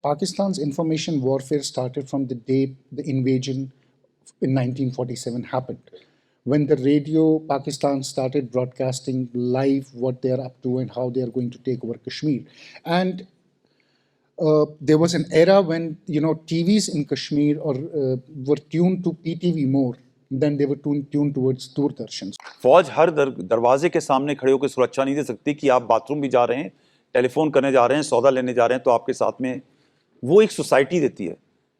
Pakistan's information warfare started from the day the invasion in 1947 happened. When the radio Pakistan started broadcasting live what they are up to and how they are going to take over Kashmir. And there was an era when TVs in Kashmir were tuned to PTV more than they were tuned towards Doordarshan. फौज हर दरवाजे के सामने खड़े होकर सुरक्षा नहीं दे सकती कि आप बाथरूम भी जा रहे हैं, टेलीफोन करने जा रहे हैं, सौदा लेने जा रहे हैं तो आपके साथ में वो एक सोसाइटी देती है.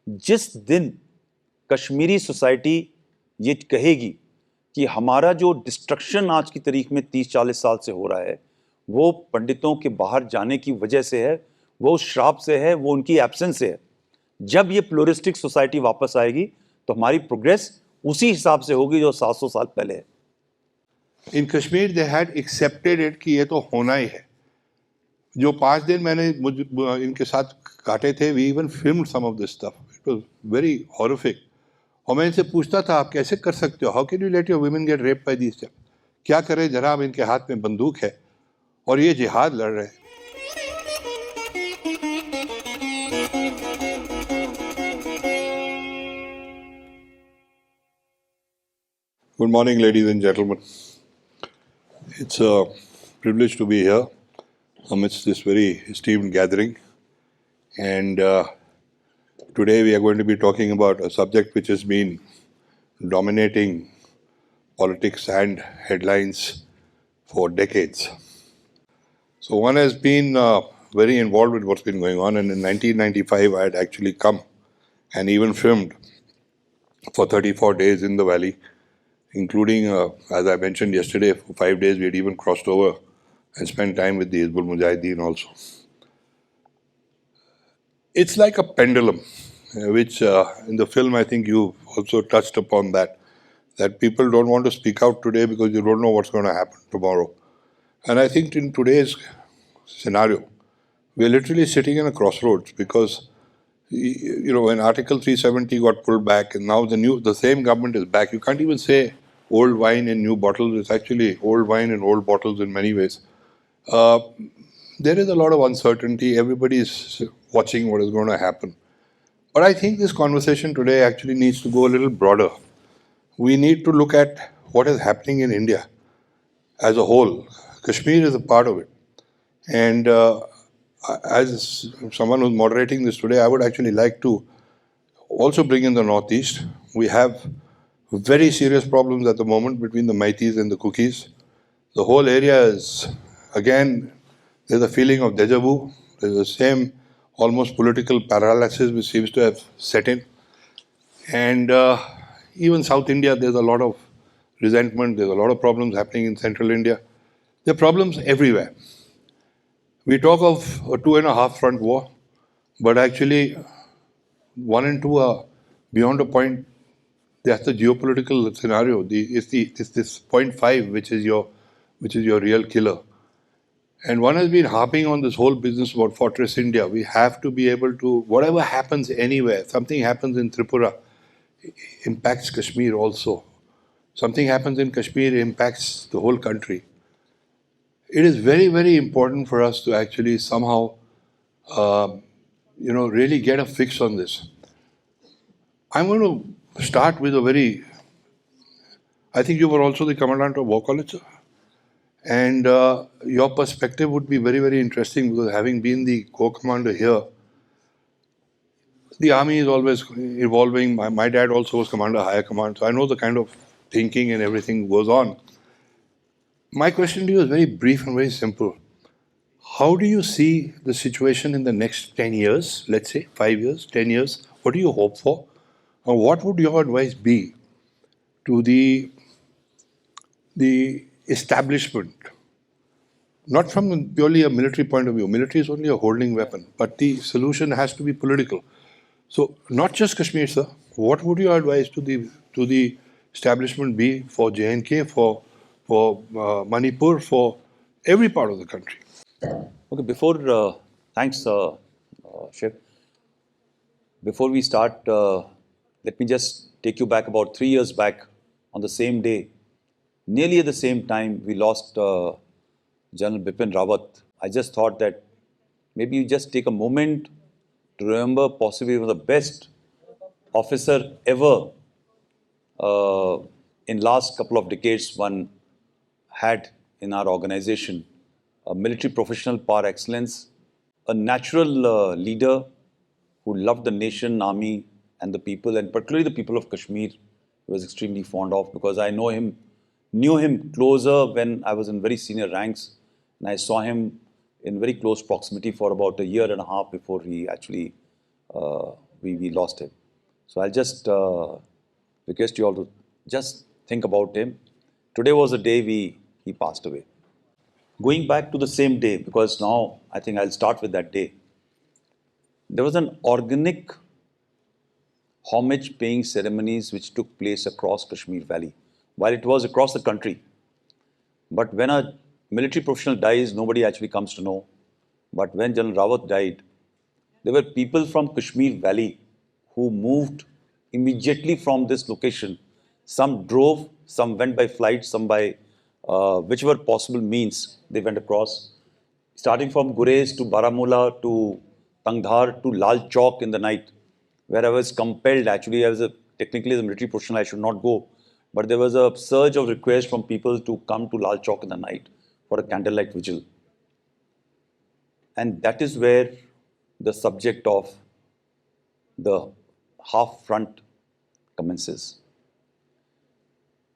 जिस दिन कश्मीरी सोसाइटी ये कहेगी कि हमारा जो डिस्ट्रक्शन आज की तारीख में 30-40 साल से हो रहा है वो पंडितों के बाहर जाने की वजह से है, वो श्राप से है, वो उनकी एब्सेंस से है. जब ये प्लूरिस्टिक सोसाइटी वापस आएगी तो हमारी प्रोग्रेस उसी हिसाब से होगी जो 700 साल पहले है. In Kashmir they had accepted it कि ये तो होना ही है. जो 5 दिन मैंने इनके साथ काटे थे, we even filmed some of this stuff. It was very horrific. और मैं इनसे पूछता था आप कैसे कर सकते हो, how can you let your women get rape by this? क्या करें जनाब, इनके हाथ में बंदूक है और ये जिहाद लड़ रहे हैं. Good morning, ladies and gentlemen. It's a privilege to be here amidst this very esteemed gathering. And today we are going to be talking about a subject which has been dominating politics and headlines for decades. So one has been very involved with what's been going on, and in 1995 I had actually come and even filmed for 34 days in the valley, including, as I mentioned yesterday, for 5 days we had even crossed over and spent time with the Hizbul Mujahideen also. It's like a pendulum, which in the film I think you also touched upon that people don't want to speak out today because you don't know what's going to happen tomorrow. And I think in today's scenario, we're literally sitting in a crossroads because when Article 370 got pulled back and now the same government is back, you can't even say old wine in new bottles. It's actually old wine in old bottles in many ways. There is a lot of uncertainty. Everybody is watching what is going to happen. But I think this conversation today actually needs to go a little broader. We need to look at what is happening in India as a whole. Kashmir is a part of it. And as someone who's moderating this today, I would actually like to also bring in the Northeast. We have very serious problems at the moment between the Maitis and the Kukis. The whole area is, again, there's a feeling of deja vu. There's the same almost political paralysis which seems to have set in. And even South India, there's a lot of resentment. There's a lot of problems happening in Central India. There are problems everywhere. We talk of a 2.5 front war, but actually 1 and 2 are beyond a point. That's the geopolitical scenario. It's this 0.5 which is your real killer. And one has been harping on this whole business about Fortress India. We have to be able to, whatever happens anywhere, something happens in Tripura, impacts Kashmir also. Something happens in Kashmir, impacts the whole country. It is very, very important for us to actually somehow, really get a fix on this. I'm going to start with I think you were also the Commandant of War College, sir? And your perspective would be very, very interesting because having been the Corps Commander here, the Army is always evolving. My dad also was Commander Higher Command, so I know the kind of thinking and everything goes on. My question to you is very brief and very simple. How do you see the situation in the next 10 years, let's say 5 years, 10 years? What do you hope for? And what would your advice be to the establishment? Not from purely a military point of view. Military is only a holding weapon, but the solution has to be political. So not just Kashmir, sir. What would your advice to the establishment be for J&K, for Manipur, for every part of the country? Okay, thanks, Shiv. Before we start, let me just take you back about 3 years back on the same day. Nearly at the same time, we lost General Bipin Rawat. I just thought that maybe you just take a moment to remember possibly one of the best officer ever in last couple of decades one had in our organization, a military professional par excellence, a natural leader who loved the nation, army, and the people, and particularly the people of Kashmir, he was extremely fond of, because I knew him closer when I was in very senior ranks, and I saw him in very close proximity for about a year and a half before he actually, we lost him. So I'll just request you all to just think about him. Today was the day he passed away. Going back to the same day, because now I think I'll start with that day. There was an organic homage paying ceremonies which took place across Kashmir Valley, while it was across the country. But when a military professional dies, nobody actually comes to know. But when General Rawat died, there were people from Kashmir Valley who moved immediately from this location. Some drove, some went by flight, some by whichever possible means they went across. Starting from Gurez to Baramulla to Tangdhar to Lal Chowk in the night, where I was compelled, actually, technically as a military professional, I should not go. But there was a surge of requests from people to come to Lal Chowk in the night for a candlelight vigil. And that is where the subject of the half front commences.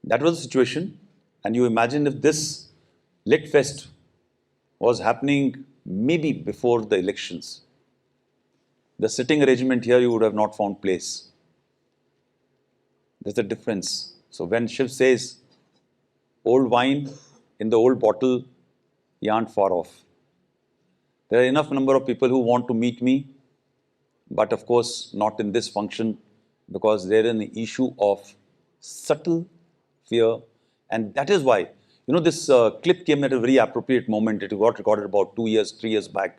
That was the situation. And you imagine if this LitFest was happening maybe before the elections, the sitting arrangement here you would have not found place. There's a difference. So when Shiv says, old wine in the old bottle, you aren't far off. There are enough number of people who want to meet me, but of course not in this function, because they're in the issue of subtle fear. And that is why, this clip came at a very appropriate moment. It got recorded about 3 years back.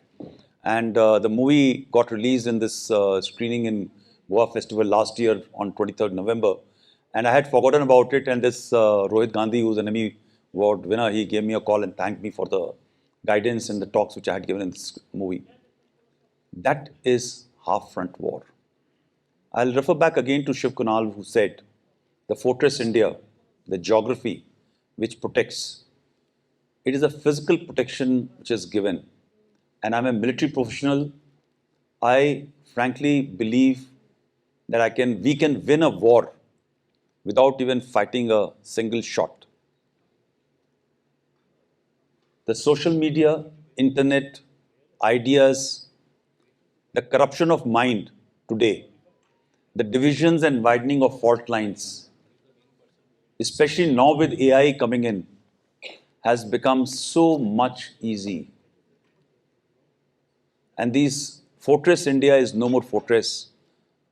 And the movie got released in this screening in Mhow Festival last year on 23rd November. And I had forgotten about it. And this Rohit Gandhi, who's an Emmy Award winner, he gave me a call and thanked me for the guidance and the talks which I had given in this movie. That is half-front war. I'll refer back again to Shiv Kunal, who said, the fortress India, the geography which protects, it is a physical protection which is given. And I'm a military professional. I frankly believe that we can win a war without even fighting a single shot. The social media, internet, ideas, the corruption of mind today, the divisions and widening of fault lines, especially now with AI coming in, has become so much easy. And these fortress India is no more fortress,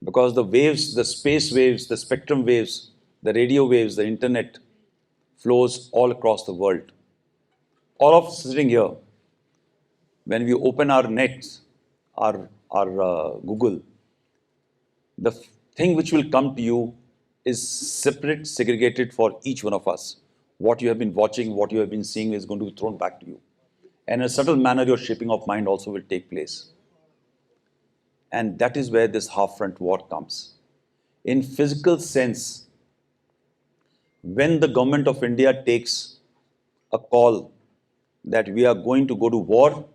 because the waves, the space waves, the spectrum waves, the radio waves, the internet flows all across the world. All of us sitting here, when we open our nets, our Google, the thing which will come to you is separate, segregated for each one of us. What you have been watching, what you have been seeing is going to be thrown back to you. And in a subtle manner, your shaping of mind also will take place. And that is where this half-front war comes. In physical sense, when the government of India takes a call that we are going to go to war,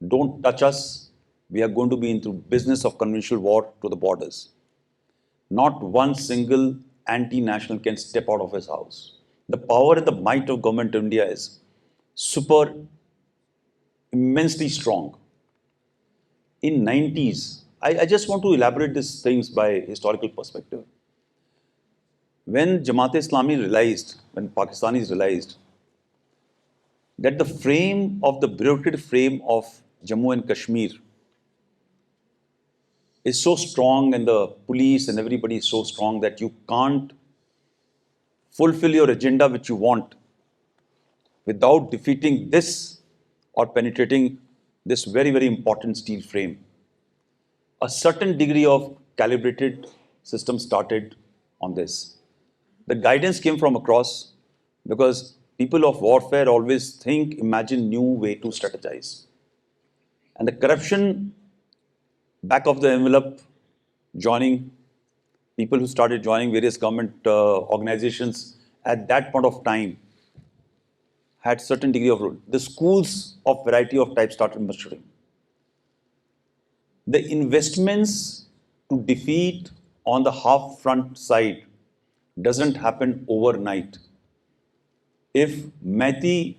don't touch us, we are going to be into business of conventional war to the borders. Not one single anti-national can step out of his house. The power and the might of government of India is immensely strong. In 90s, I just want to elaborate these things by historical perspective. When Jamaat-e-Islami realized, when Pakistanis realized that the bureaucratic frame of Jammu and Kashmir is so strong, and the police and everybody is so strong, that you can't fulfill your agenda which you want without defeating this or penetrating this very, very important steel frame. A certain degree of calibrated system started on this. The guidance came from across, because people of warfare always imagine new way to strategize. And the corruption back of the envelope, joining people who started joining various government organizations at that point of time had certain degree of role. The schools of variety of types started maturing. The investments to defeat on the half front side doesn't happen overnight. If Mehti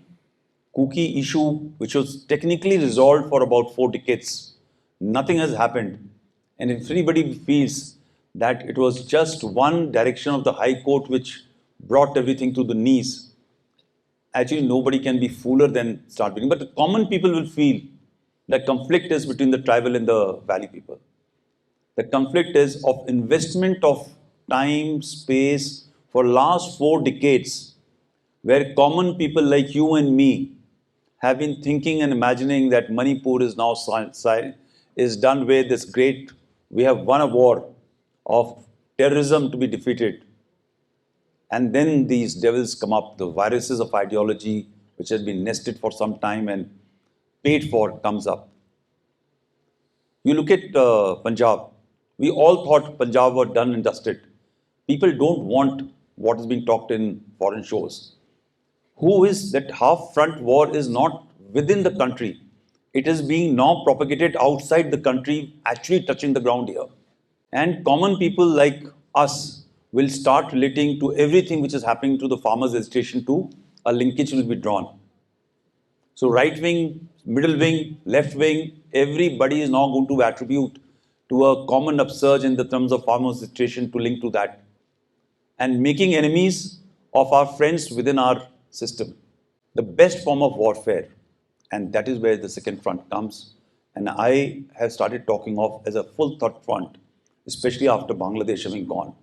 Kuki issue, which was technically resolved for about 4 decades, nothing has happened. And if anybody feels that it was just one direction of the High Court which brought everything to the knees, actually nobody can be fooler than start beginning. But the common people will feel that conflict is between the tribal and the valley people. The conflict is of investment of time, space for last 4 decades, where common people like you and me have been thinking and imagining that Manipur is now is done with this great, we have won a war of terrorism to be defeated. And then these devils come up, the viruses of ideology, which has been nested for some time and paid for, comes up. You look at Punjab. We all thought Punjab were done and dusted. People don't want what is being talked in foreign shows. Who is that half front war is not within the country. It is being now propagated outside the country, actually touching the ground here. And common people like us will start relating to everything which is happening to the farmers' agitation to a linkage will be drawn. So right wing, middle wing, left wing, everybody is now going to attribute to a common upsurge in the terms of farmers' agitation to link to that. And making enemies of our friends within our system. The best form of warfare, and that is where the second front comes. And I have started talking of as a full third front, especially after Bangladesh having gone.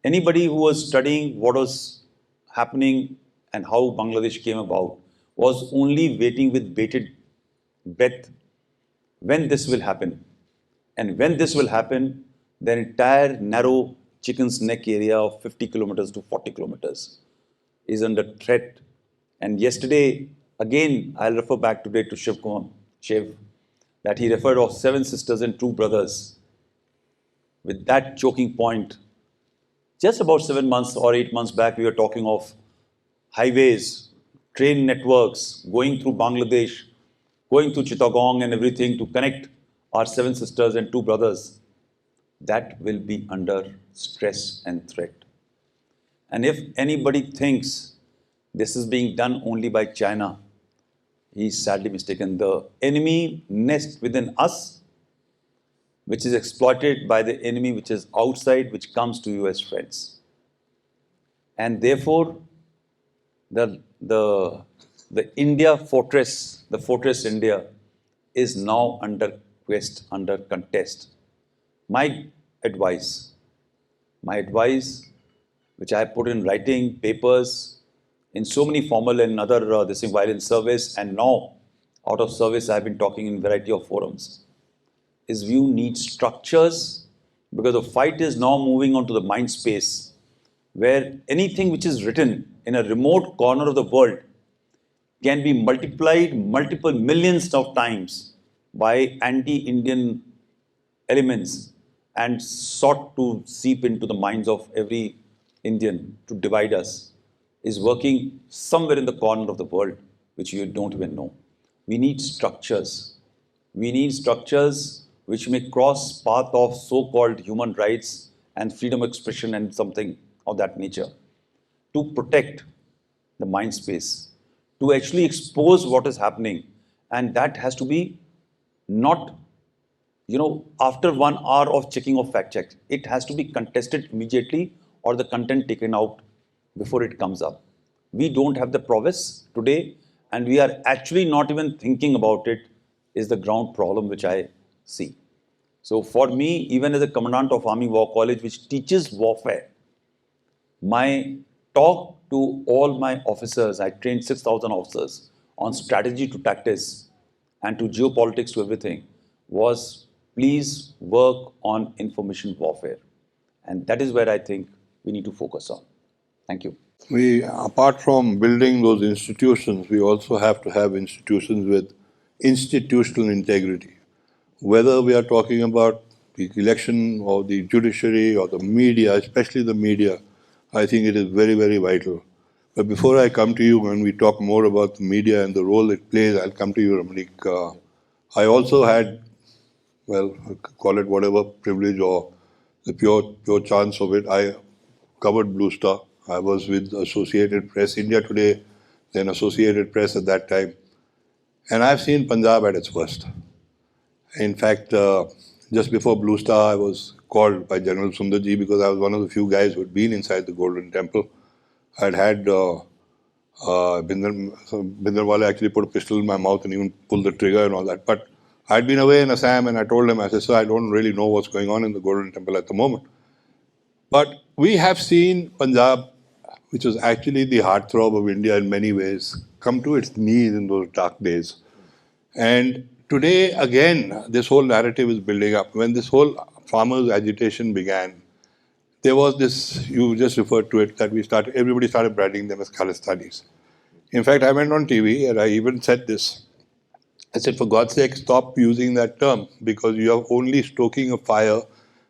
Anybody who was studying what was happening and how Bangladesh came about was only waiting with bated breath when this will happen. And when this will happen, the entire narrow chicken's neck area of 50 kilometers to 40 kilometers is under threat. And yesterday, again, I'll refer back today to Shiv, that he referred of 7 sisters and 2 brothers. With that choking point, just about 7 months or 8 months back, we were talking of highways, train networks, going through Bangladesh, going through Chittagong and everything to connect our 7 sisters and 2 brothers. That will be under stress and threat. And if anybody thinks this is being done only by China, he is sadly mistaken. The enemy nests within us, which is exploited by the enemy which is outside, which comes to you as friends. And therefore, the India fortress, the fortress India, is now under quest, under contest. My advice, which I put in writing, papers, in so many formal and other this thing while in service, and now out of service, I've been talking in variety of forums, is you need structures, because the fight is now moving on to the mind space, where anything which is written in a remote corner of the world can be multiplied multiple millions of times by anti-Indian elements and sought to seep into the minds of every Indian to divide us, is working somewhere in the corner of the world which you don't even know. We need structures. We need structures which may cross path of so-called human rights and freedom of expression and something of that nature to protect the mind space, to actually expose what is happening. And that has to be not, after 1 hour of checking of fact check. It has to be contested immediately or the content taken out before it comes up. We don't have the prowess today, and we are actually not even thinking about it, is the ground problem which I see. So for me, even as a Commandant of Army War College, which teaches warfare, my talk to all my officers, I trained 6,000 officers on strategy to tactics and to geopolitics to everything, was please work on information warfare. And that is where I think we need to focus on. Thank you. We, apart from building those institutions, we also have to have institutions with institutional integrity. whether we are talking about the election or the judiciary or the media, especially the media, I think it is very, very vital. But before I come to you, when we talk more about the media and the role it plays, I'll come to you, Ramnik. I also had, well, call it whatever privilege or the pure chance of it. I covered Blue Star. I was with Associated Press, India Today, then Associated Press at that time. And I've seen Punjab at its worst. In fact, just before Blue Star, I was called by General Sundarji because I was one of the few guys who had been inside the Golden Temple. I'd had Bindranwale actually put a pistol in my mouth and even pulled the trigger and all that. But I'd been away in Assam and I told him, I said, sir, I don't really know what's going on in the Golden Temple at the moment. But we have seen Punjab, which was actually the heartthrob of India in many ways, come to its knees in those dark days. And today, again, this whole narrative is building up. When this whole farmers' agitation began, there was this, you just referred to it, that everybody started branding them as Khalistanis. In fact, I went on TV and I even said this. I said, for God's sake, stop using that term because you are only stoking a fire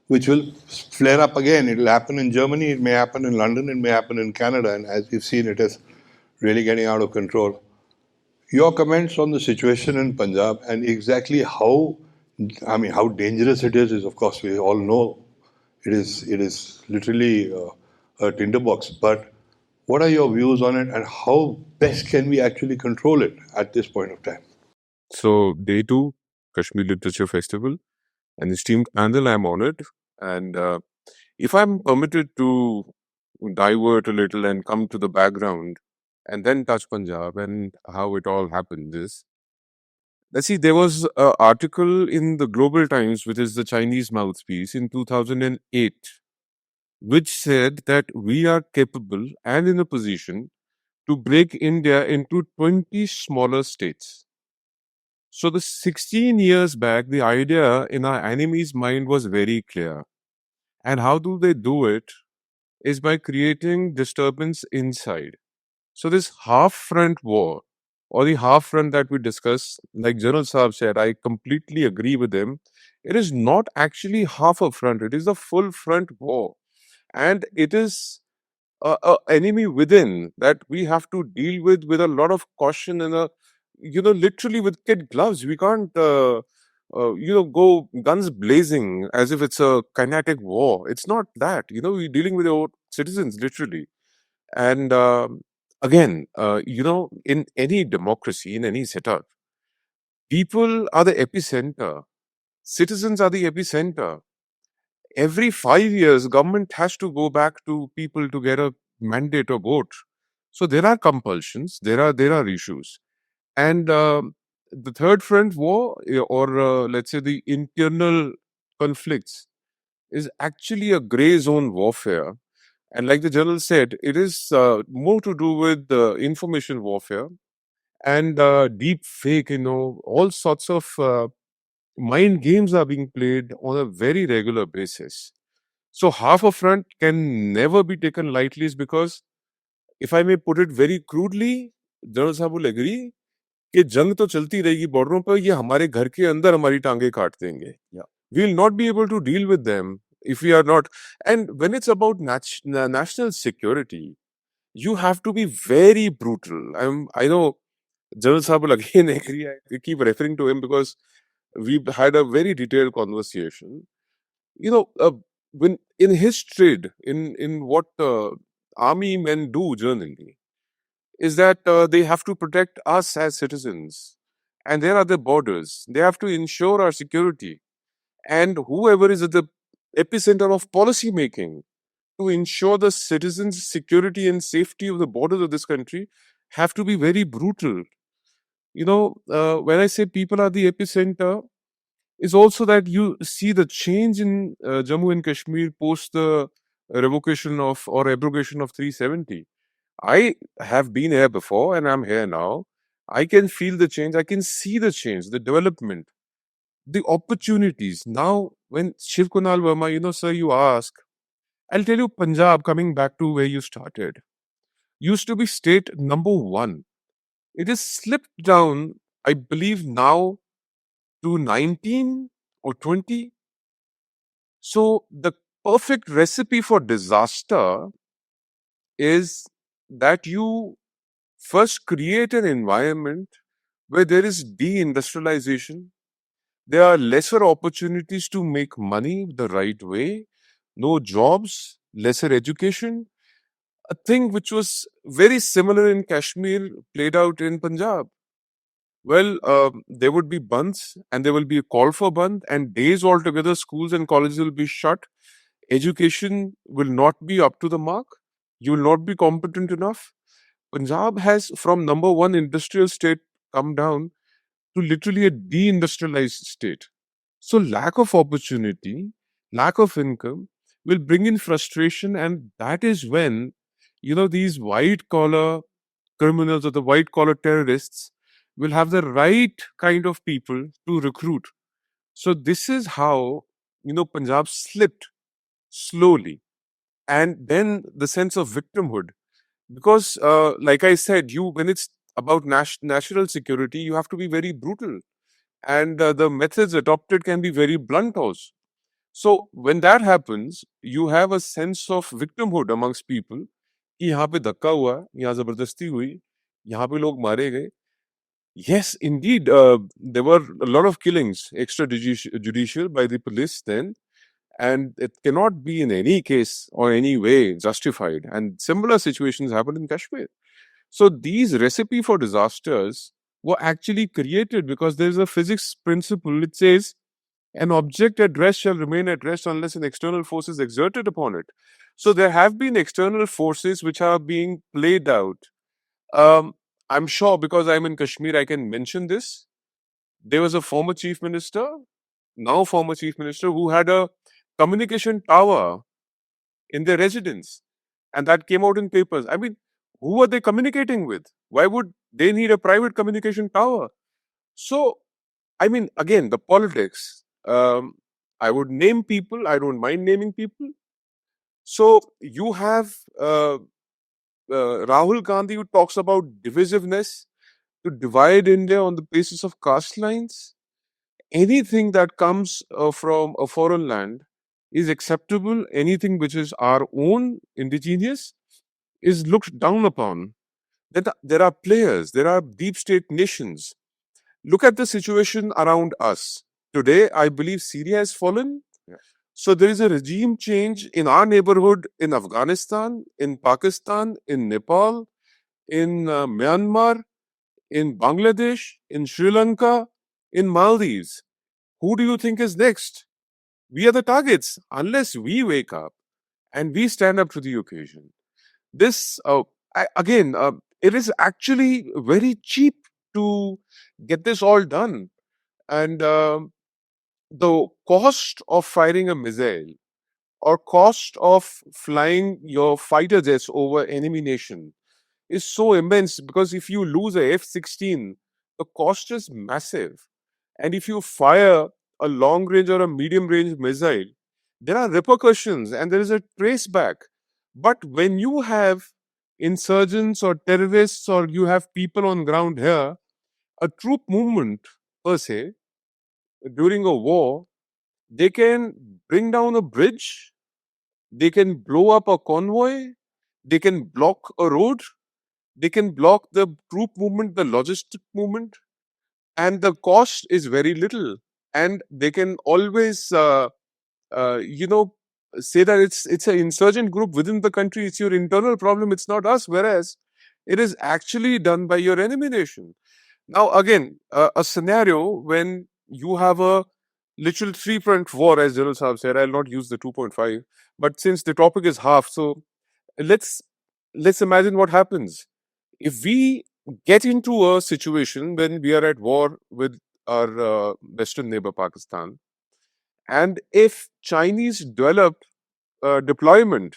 which will flare up again. It will happen in Germany, it may happen in London, it may happen in Canada, and as we've seen, it is really getting out of control. Your comments on the situation in Punjab and exactly how dangerous it is of course we all know it is literally a tinderbox. But what are your views on it, and how best can we actually control it at this point of time? So, day two, Kashmir Literature Festival, an esteemed panel, I'm honored. And if I'm permitted to divert a little and come to the background and then touch Punjab and how it all happened is, let's see, there was an article in the Global Times, which is the Chinese mouthpiece, in 2008, which said that we are capable and in a position to break India into 20 smaller states. So the 16 years back, the idea in our enemy's mind was very clear. And how do they do it? Is by creating disturbance inside. So this half front war, or the half front that we discussed, like General Saab said, I completely agree with him. It is not actually half a front, it is a full front war. And it is a enemy within that we have to deal with a lot of caution and literally with kid gloves. We can't go guns blazing as if it's a kinetic war. It's not that. We're dealing with our citizens literally. And again, in any democracy, in any setup, people are the epicenter, citizens are the epicenter. Every 5 years, government has to go back to people to get a mandate or vote. So there are compulsions, there are issues, and the third front war, or let's say the internal conflicts, is actually a gray zone warfare. And like the general said, it is more to do with information warfare and deep fake. All sorts of mind games are being played on a very regular basis. So half a front can never be taken lightly, is because, if I may put it very crudely, General Saab will agree कि जंग तो चलती रहेगी बॉर्डरों पर, ये हमारे घर के अंदर हमारी टांगे काट देंगे. We will not be able to deal with them if we are not. And when it's about national security, you have to be very brutal. I know General Saab will again agree. I keep referring to him because we've had a very detailed conversation. When in his trade, in what army men do generally, is that they have to protect us as citizens, and there are the borders. They have to ensure our security, and whoever is at the epicenter of policy making to ensure the citizens' security and safety of the borders of this country have to be very brutal. When I say people are the epicenter, is also that you see the change in Jammu and Kashmir post the revocation of or abrogation of 370. I have been here before and I'm here now. I can feel the change. I can see the change, the development, the opportunities. Now, when Shiv Kunal Verma, sir, you ask, I'll tell you, Punjab, coming back to where you started, used to be state number one. It has slipped down, I believe, now to 19 or 20. So the perfect recipe for disaster is that you first create an environment where there is deindustrialization, there are lesser opportunities to make money the right way, no jobs, lesser education. A thing which was very similar in Kashmir played out in Punjab. Well, there would be bandhs and there will be a call for bandh, and days altogether schools and colleges will be shut. Education will not be up to the mark. You will not be competent enough. Punjab has, from number one industrial state, come down to literally a deindustrialized state. So, lack of opportunity, lack of income will bring in frustration, and that is when, these white collar criminals or the white collar terrorists will have the right kind of people to recruit. So, this is how, Punjab slipped slowly. And then the sense of victimhood. Because, like I said, when it's about national security, you have to be very brutal. And the methods adopted can be very blunt also. So when that happens, you have a sense of victimhood amongst people. कि यहाँ पे धक्का हुआ, यहाँ जबरदस्ती हुई, यहाँ पे लोग मारे गए. Yes, indeed, there were a lot of killings extrajudicial by the police then, and it cannot be in any case or any way justified. And similar situations happened in Kashmir. So these recipe for disasters were actually created because there is a physics principle. It says an object at rest shall remain at rest unless an external force is exerted upon it. So there have been external forces which are being played out. I'm sure because I'm in Kashmir, I can mention this. There was a former chief minister, now former chief minister, who had a communication tower in their residence, and that came out in papers. I mean, who are they communicating with? Why would they need a private communication tower? So, I mean, again, the politics. I would name people. I don't mind naming people. So you have Rahul Gandhi, who talks about divisiveness, to divide India on the basis of caste lines. Anything that comes from a foreign land is acceptable. Anything which is our own, indigenous, is looked down upon. Then there are players, there are deep state nations. Look at the situation around us. Today, I believe Syria has fallen. Yeah. So there is a regime change in our neighborhood, in Afghanistan, in Pakistan, in Nepal, in Myanmar, in Bangladesh, in Sri Lanka, in Maldives. Who do you think is next? We are the targets unless we wake up and we stand up to the occasion. This, again, it is actually very cheap to get this all done. And the cost of firing a missile or cost of flying your fighter jets over enemy nation is so immense, because if you lose a F-16, the cost is massive. And if you fire a long range or a medium range missile, there are repercussions and there is a trace back. But when you have insurgents or terrorists, or you have people on ground here, a troop movement per se, during a war, they can bring down a bridge, they can blow up a convoy, they can block a road, they can block the troop movement, the logistic movement, and the cost is very little. And they can always, you know, say that it's an insurgent group within the country. It's your internal problem. It's not us. Whereas it is actually done by your enemy nation. Now, again, a scenario when you have a literal three-front war, as General Saab said. I'll not use the 2.5, but since the topic is half, so let's imagine what happens if we get into a situation when we are at war with our western neighbor Pakistan, and if Chinese develop deployment,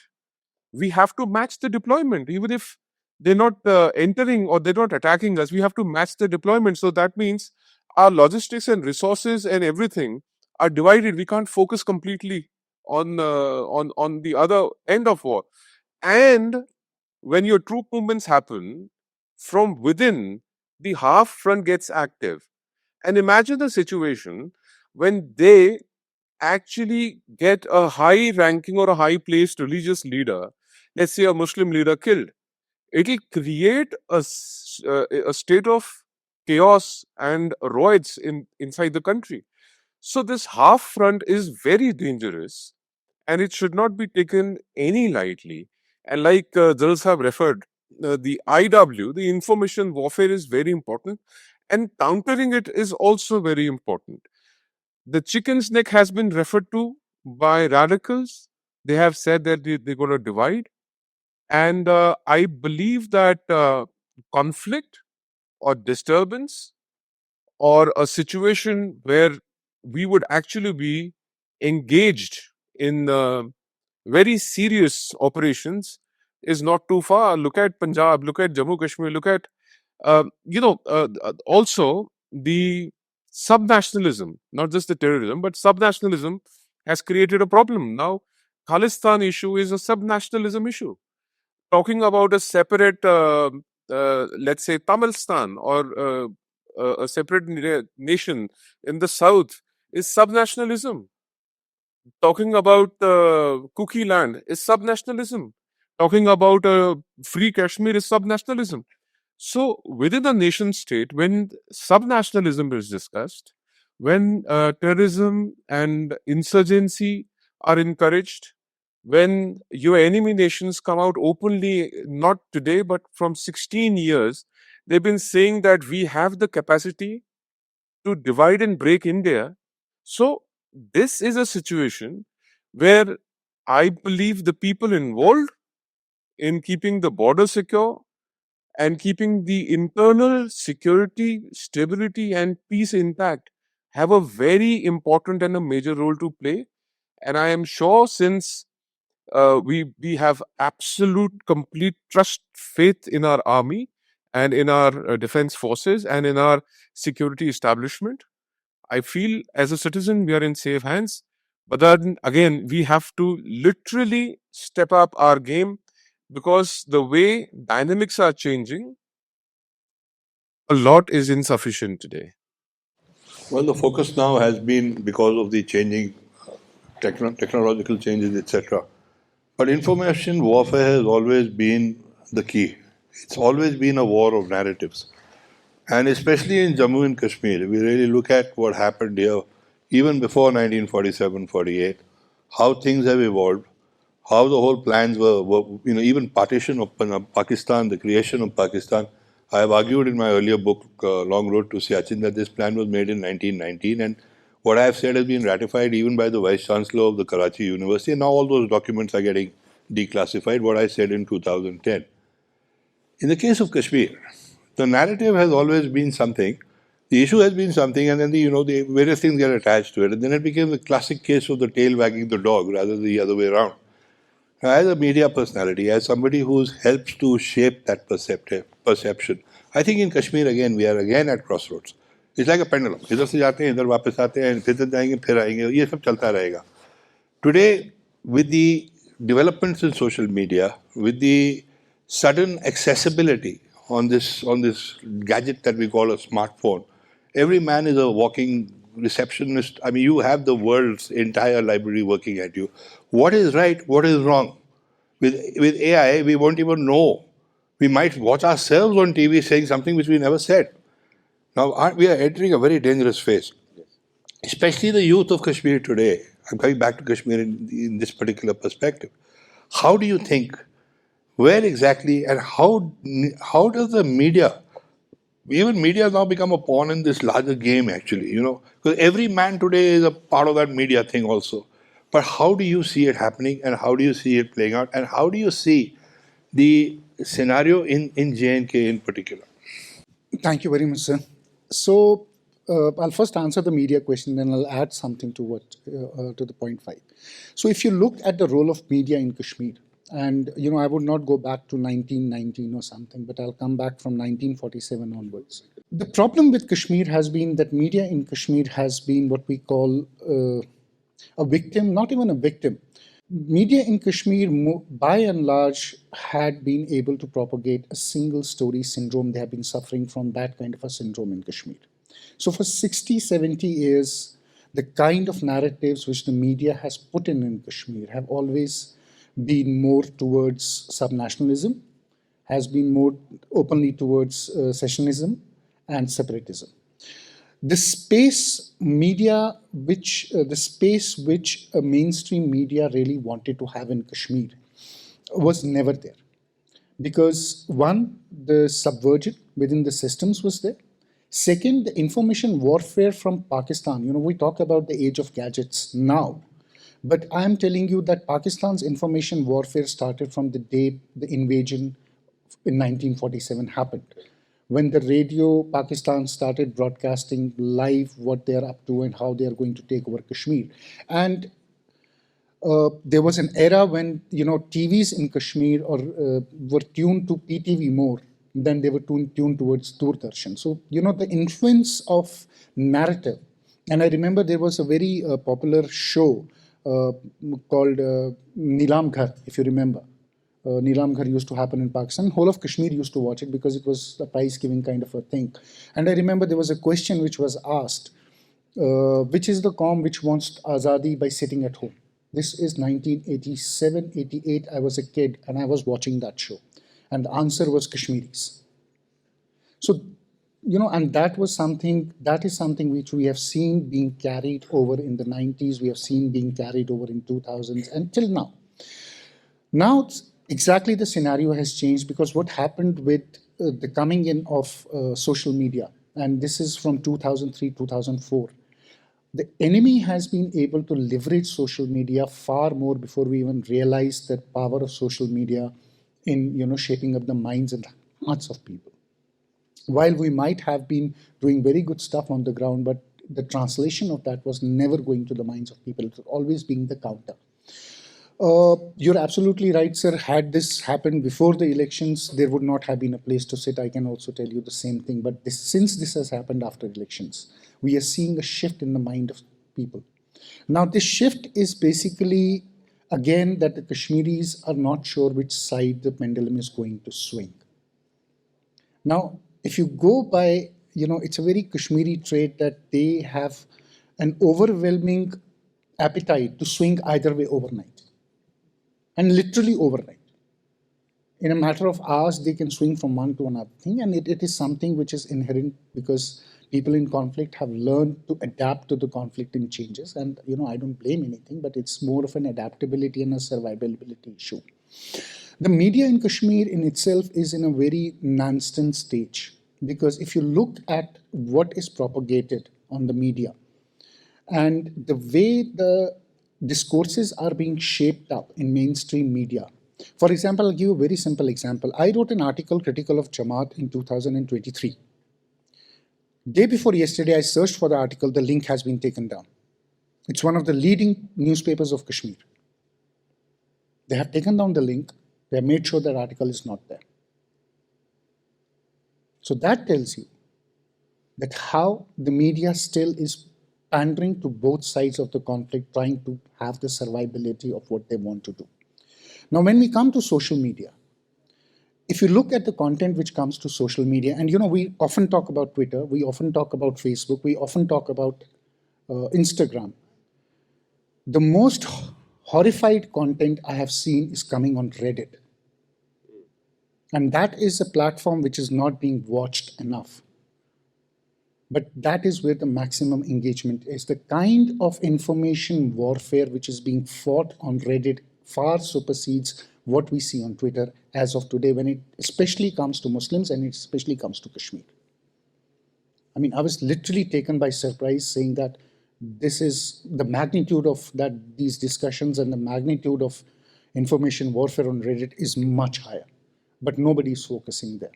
we have to match the deployment. Even if they're not entering or they're not attacking us, we have to match the deployment. So that means our logistics and resources and everything are divided. We can't focus completely on the other end of war. And when your troop movements happen from within, the half front gets active. And imagine the situation when they actually get a high ranking or a high placed religious leader, let's say a Muslim leader, killed, it'll create a state of chaos and riots inside the country. So this half front is very dangerous, and it should not be taken any lightly. And like Dal Sahab referred, the IW, the information warfare, is very important, and countering it is also very important. The chicken's neck has been referred to by radicals. They have said that they're going to divide. And I believe that conflict or disturbance or a situation where we would actually be engaged in very serious operations is not too far. Look at Punjab, look at Jammu Kashmir, look at, also the sub-nationalism, not just the terrorism, but sub-nationalism has created a problem. Now, Khalistan issue is a sub-nationalism issue. Talking about a separate, let's say, Tamilstan or a separate nation in the south is sub-nationalism. Talking about Kuki land is sub-nationalism. Talking about free Kashmir is sub-nationalism. So within a nation state, when sub-nationalism is discussed, when terrorism and insurgency are encouraged, when your enemy nations come out openly, not today, but from 16 years, they've been saying that we have the capacity to divide and break India. So this is a situation where I believe the people involved in keeping the border secure and keeping the internal security, stability, and peace intact have a very important and a major role to play. And I am sure, since we have absolute complete trust, faith in our army and in our defense forces and in our security establishment, I feel as a citizen we are in safe hands. But then again, we have to literally step up our game, because the way dynamics are changing, a lot is insufficient today. Well, the focus now has been because of the changing technological changes, etc. But information warfare has always been the key. It's always been a war of narratives. And especially in Jammu and Kashmir, we really look at what happened here even before 1947-48, how things have evolved, how the whole plans were even partition of Pakistan, the creation of Pakistan. I have argued in my earlier book, Long Road to Siachen, that this plan was made in 1919, and what I have said has been ratified even by the Vice Chancellor of the Karachi University, and now all those documents are getting declassified, what I said in 2010. In the case of Kashmir, the narrative has always been something, the issue has been something, and then the various things get attached to it, and then it became the classic case of the tail wagging the dog rather than the other way around. As a media personality, as somebody who helps to shape that perception, I think in Kashmir again we are again at crossroads. It's like a pendulum. इधर से जाते हैं, इधर वापस आते हैं, फिर जाएंगे, फिर आएंगे. ये सब चलता रहेगा. Today, with the developments in social media, with the sudden accessibility on this gadget that we call a smartphone, every man is a walking receptionist. I mean, you have the world's entire library working at you. What is right? What is wrong? With AI, we won't even know. We might watch ourselves on TV saying something which we never said. Now, we are entering a very dangerous phase. Especially the youth of Kashmir today. I'm coming back to Kashmir in this particular perspective. How do you think, where exactly, and how does the media, even media has now become a pawn in this larger game actually, because every man today is a part of that media thing also. But how do you see it happening, and how do you see it playing out, and how do you see the scenario in J&K in particular? Thank you very much, sir. So I'll first answer the media question, then I'll add something to to the point 5. So if you look at the role of media in Kashmir, and I would not go back to 1919 or something, but I'll come back from 1947 onwards. The problem with Kashmir has been that media in Kashmir has been what we call a victim, not even a victim. Media in Kashmir, by and large, had been able to propagate a single story syndrome. They have been suffering from that kind of a syndrome in Kashmir. So for 60, 70 years, the kind of narratives which the media has put in Kashmir have always been more towards sub-nationalism, has been more openly towards secessionism and separatism. The space which a mainstream media really wanted to have in Kashmir was never there. Because one, the subversion within the systems was there. Second, the information warfare from Pakistan. We talk about the age of gadgets now, but I'm telling you that Pakistan's information warfare started from the day the invasion in 1947 happened. When the radio Pakistan started broadcasting live what they're up to and how they are going to take over Kashmir. And there was an era when TVs in Kashmir were tuned to PTV more than they were tuned towards Doordarshan. So the influence of narrative, and I remember there was a very popular show called Nilam Ghar, if you remember. Nilam Ghar used to happen in Pakistan. Whole of Kashmir used to watch it because it was a prize-giving kind of a thing. And I remember there was a question which was asked, which is the Qawm which wants Azadi by sitting at home? This is 1987, 88. I was a kid and I was watching that show. And the answer was Kashmiris. So, and that is something which we have seen being carried over in the 90s. We have seen being carried over in 2000s until now. Now, exactly the scenario has changed because what happened with the coming in of social media, and this is from 2003, 2004, the enemy has been able to leverage social media far more before we even realized the power of social media in shaping up the minds and hearts of people. While we might have been doing very good stuff on the ground, but the translation of that was never going to the minds of people. It was always being the counter. You're absolutely right, sir. Had this happened before the elections, there would not have been a place to sit. I can also tell you the same thing. But since this has happened after elections, we are seeing a shift in the mind of people. Now, this shift is basically, again, that the Kashmiris are not sure which side the pendulum is going to swing. Now, if you go by, it's a very Kashmiri trait that they have an overwhelming appetite to swing either way overnight. And literally overnight. In a matter of hours, they can swing from one to another thing. And it is something which is inherent because people in conflict have learned to adapt to the conflict and changes. And, I don't blame anything, but it's more of an adaptability and a survivability issue. The media in Kashmir in itself is in a very nascent stage. Because if you look at what is propagated on the media and the way the discourses are being shaped up in mainstream media. For example, I'll give you a very simple example. I wrote an article critical of Jamaat in 2023. Day before yesterday, I searched for the article. The link has been taken down. It's one of the leading newspapers of Kashmir. They have taken down the link. They have made sure that article is not there. So that tells you that how the media still is pandering to both sides of the conflict, trying to have the survivability of what they want to do. Now, when we come to social media, if you look at the content which comes to social media, and we often talk about Twitter, we often talk about Facebook, we often talk about Instagram. The most horrified content I have seen is coming on Reddit. And that is a platform which is not being watched enough. But that is where the maximum engagement is. The kind of information warfare which is being fought on Reddit far supersedes what we see on Twitter as of today, when it especially comes to Muslims and it especially comes to Kashmir. I mean, I was literally taken by surprise saying that this is the magnitude of these discussions and the magnitude of information warfare on Reddit is much higher, but nobody is focusing there.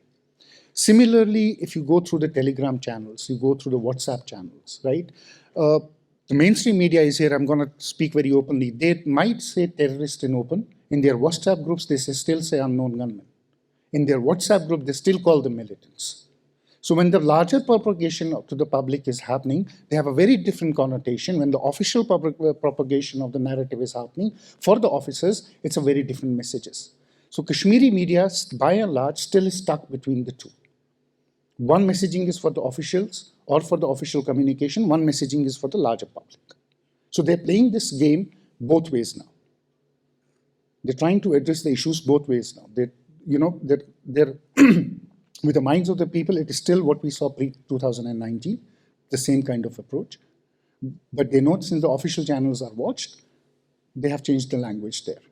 Similarly, if you go through the Telegram channels, you go through the WhatsApp channels, right? The mainstream media is here. I'm going to speak very openly. They might say terrorist in open. In their WhatsApp groups, they still say unknown gunmen. In their WhatsApp group, they still call them militants. So when the larger propagation to the public is happening, they have a very different connotation. When the official propagation of the narrative is happening, for the officers, it's a very different messages. So Kashmiri media, by and large, still is stuck between the two. One messaging is for the officials or for the official communication. One messaging is for the larger public. So they're playing this game both ways now. They're trying to address the issues both ways now. They're with the minds of the people, it is still what we saw pre-2019, the same kind of approach. But they know since the official channels are watched, they have changed the language there.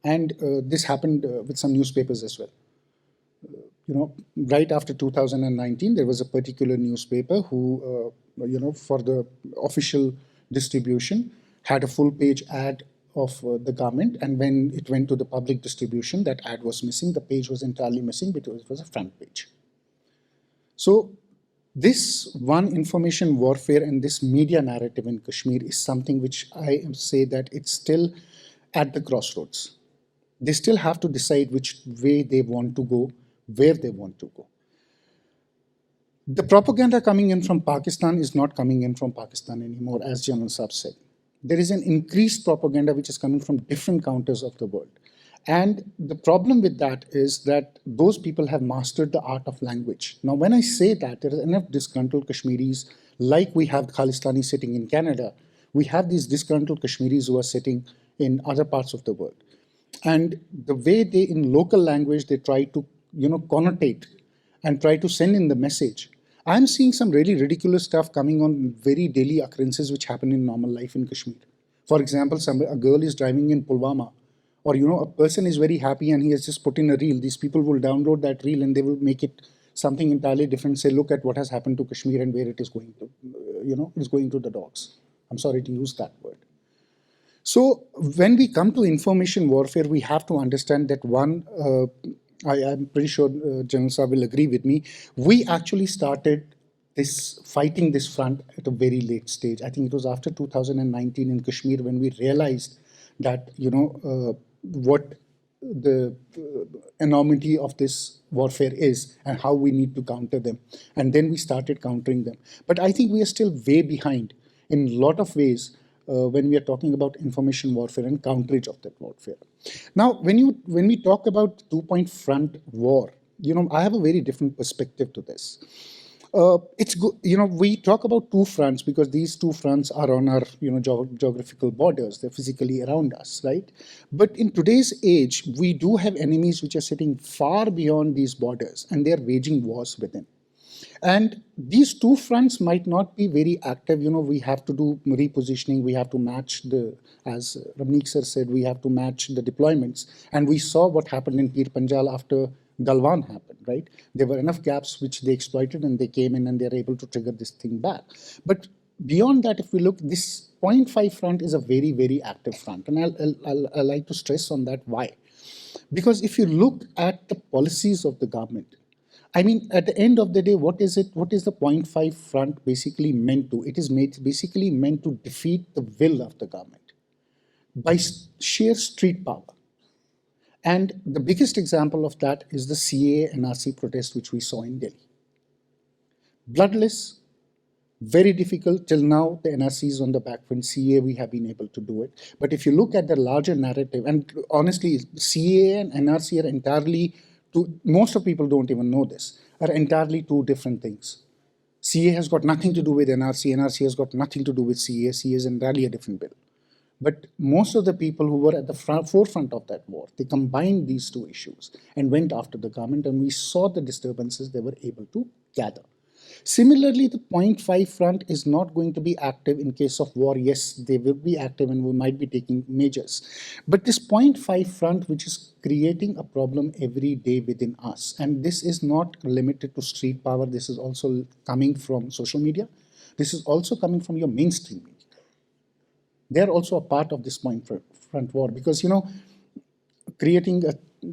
And this happened with some newspapers as well. Right after 2019, there was a particular newspaper who, for the official distribution, had a full-page ad of the government, and when it went to the public distribution, that ad was missing. The page was entirely missing because it was a front page. So this one information warfare and this media narrative in Kashmir is something which I say that it's still at the crossroads. They still have to decide which way they want to go, where they want to go. The propaganda coming in from Pakistan is not coming in from Pakistan anymore, as General Saab said. There is an increased propaganda which is coming from different counters of the world. And the problem with that is that those people have mastered the art of language. Now, when I say that, there are enough disgruntled Kashmiris, like we have Khalistanis sitting in Canada, we have these disgruntled Kashmiris who are sitting in other parts of the world. And the way they, in local language, they try to, connotate and try to send in the message. I'm seeing some really ridiculous stuff coming on very daily occurrences which happen in normal life in Kashmir. For example, a girl is driving in Pulwama, or a person is very happy and he has just put in a reel. These people will download that reel and they will make it something entirely different. Say, look at what has happened to Kashmir and where it is going to, it's going to the dogs. I'm sorry to use that word. So when we come to information warfare, we have to understand that one, I'm pretty sure General Saab will agree with me, we actually started fighting this front at a very late stage. I think it was after 2019 in Kashmir when we realized that, what the enormity of this warfare is and how we need to counter them. And then we started countering them. But I think we are still way behind in a lot of ways when we are talking about information warfare and counterage of that warfare. Now, when we talk about two-point front war, I have a very different perspective to this. It's good, we talk about two fronts because these two fronts are on our, geographical borders. They're physically around us, right? But in today's age, we do have enemies which are sitting far beyond these borders and they're waging wars within. And these two fronts might not be very active. We have to do repositioning. We have to match as Ramnik sir said, we have to match the deployments. And we saw what happened in Pir Panjal after Galwan happened, right? There were enough gaps which they exploited and they came in and they're able to trigger this thing back. But beyond that, if we look, this 0.5 front is a very, very active front. And I like to stress on that. Why? Because if you look at the policies of the government, I mean, at the end of the day, what is it? What is the 0.5 front basically meant to? It is basically meant to defeat the will of the government by sheer street power. And the biggest example of that is the CAA-NRC protest which we saw in Delhi. Bloodless, very difficult. Till now, the NRC is on the back foot. CAA, we have been able to do it. But if you look at the larger narrative, and honestly, CAA and NRC are entirely, most of people don't even know this, are entirely two different things. CAA has got nothing to do with NRC. NRC has got nothing to do with CAA. CAA is entirely a different bill. But most of the people who were at the forefront of that war, they combined these two issues and went after the government, and we saw the disturbances they were able to gather. Similarly, the 0.5 front is not going to be active in case of war. Yes, they will be active and we might be taking measures. But this 0.5 front, which is creating a problem every day within us, and this is not limited to street power, this is also coming from social media. This is also coming from your mainstream media. They're also a part of this point front war because, creating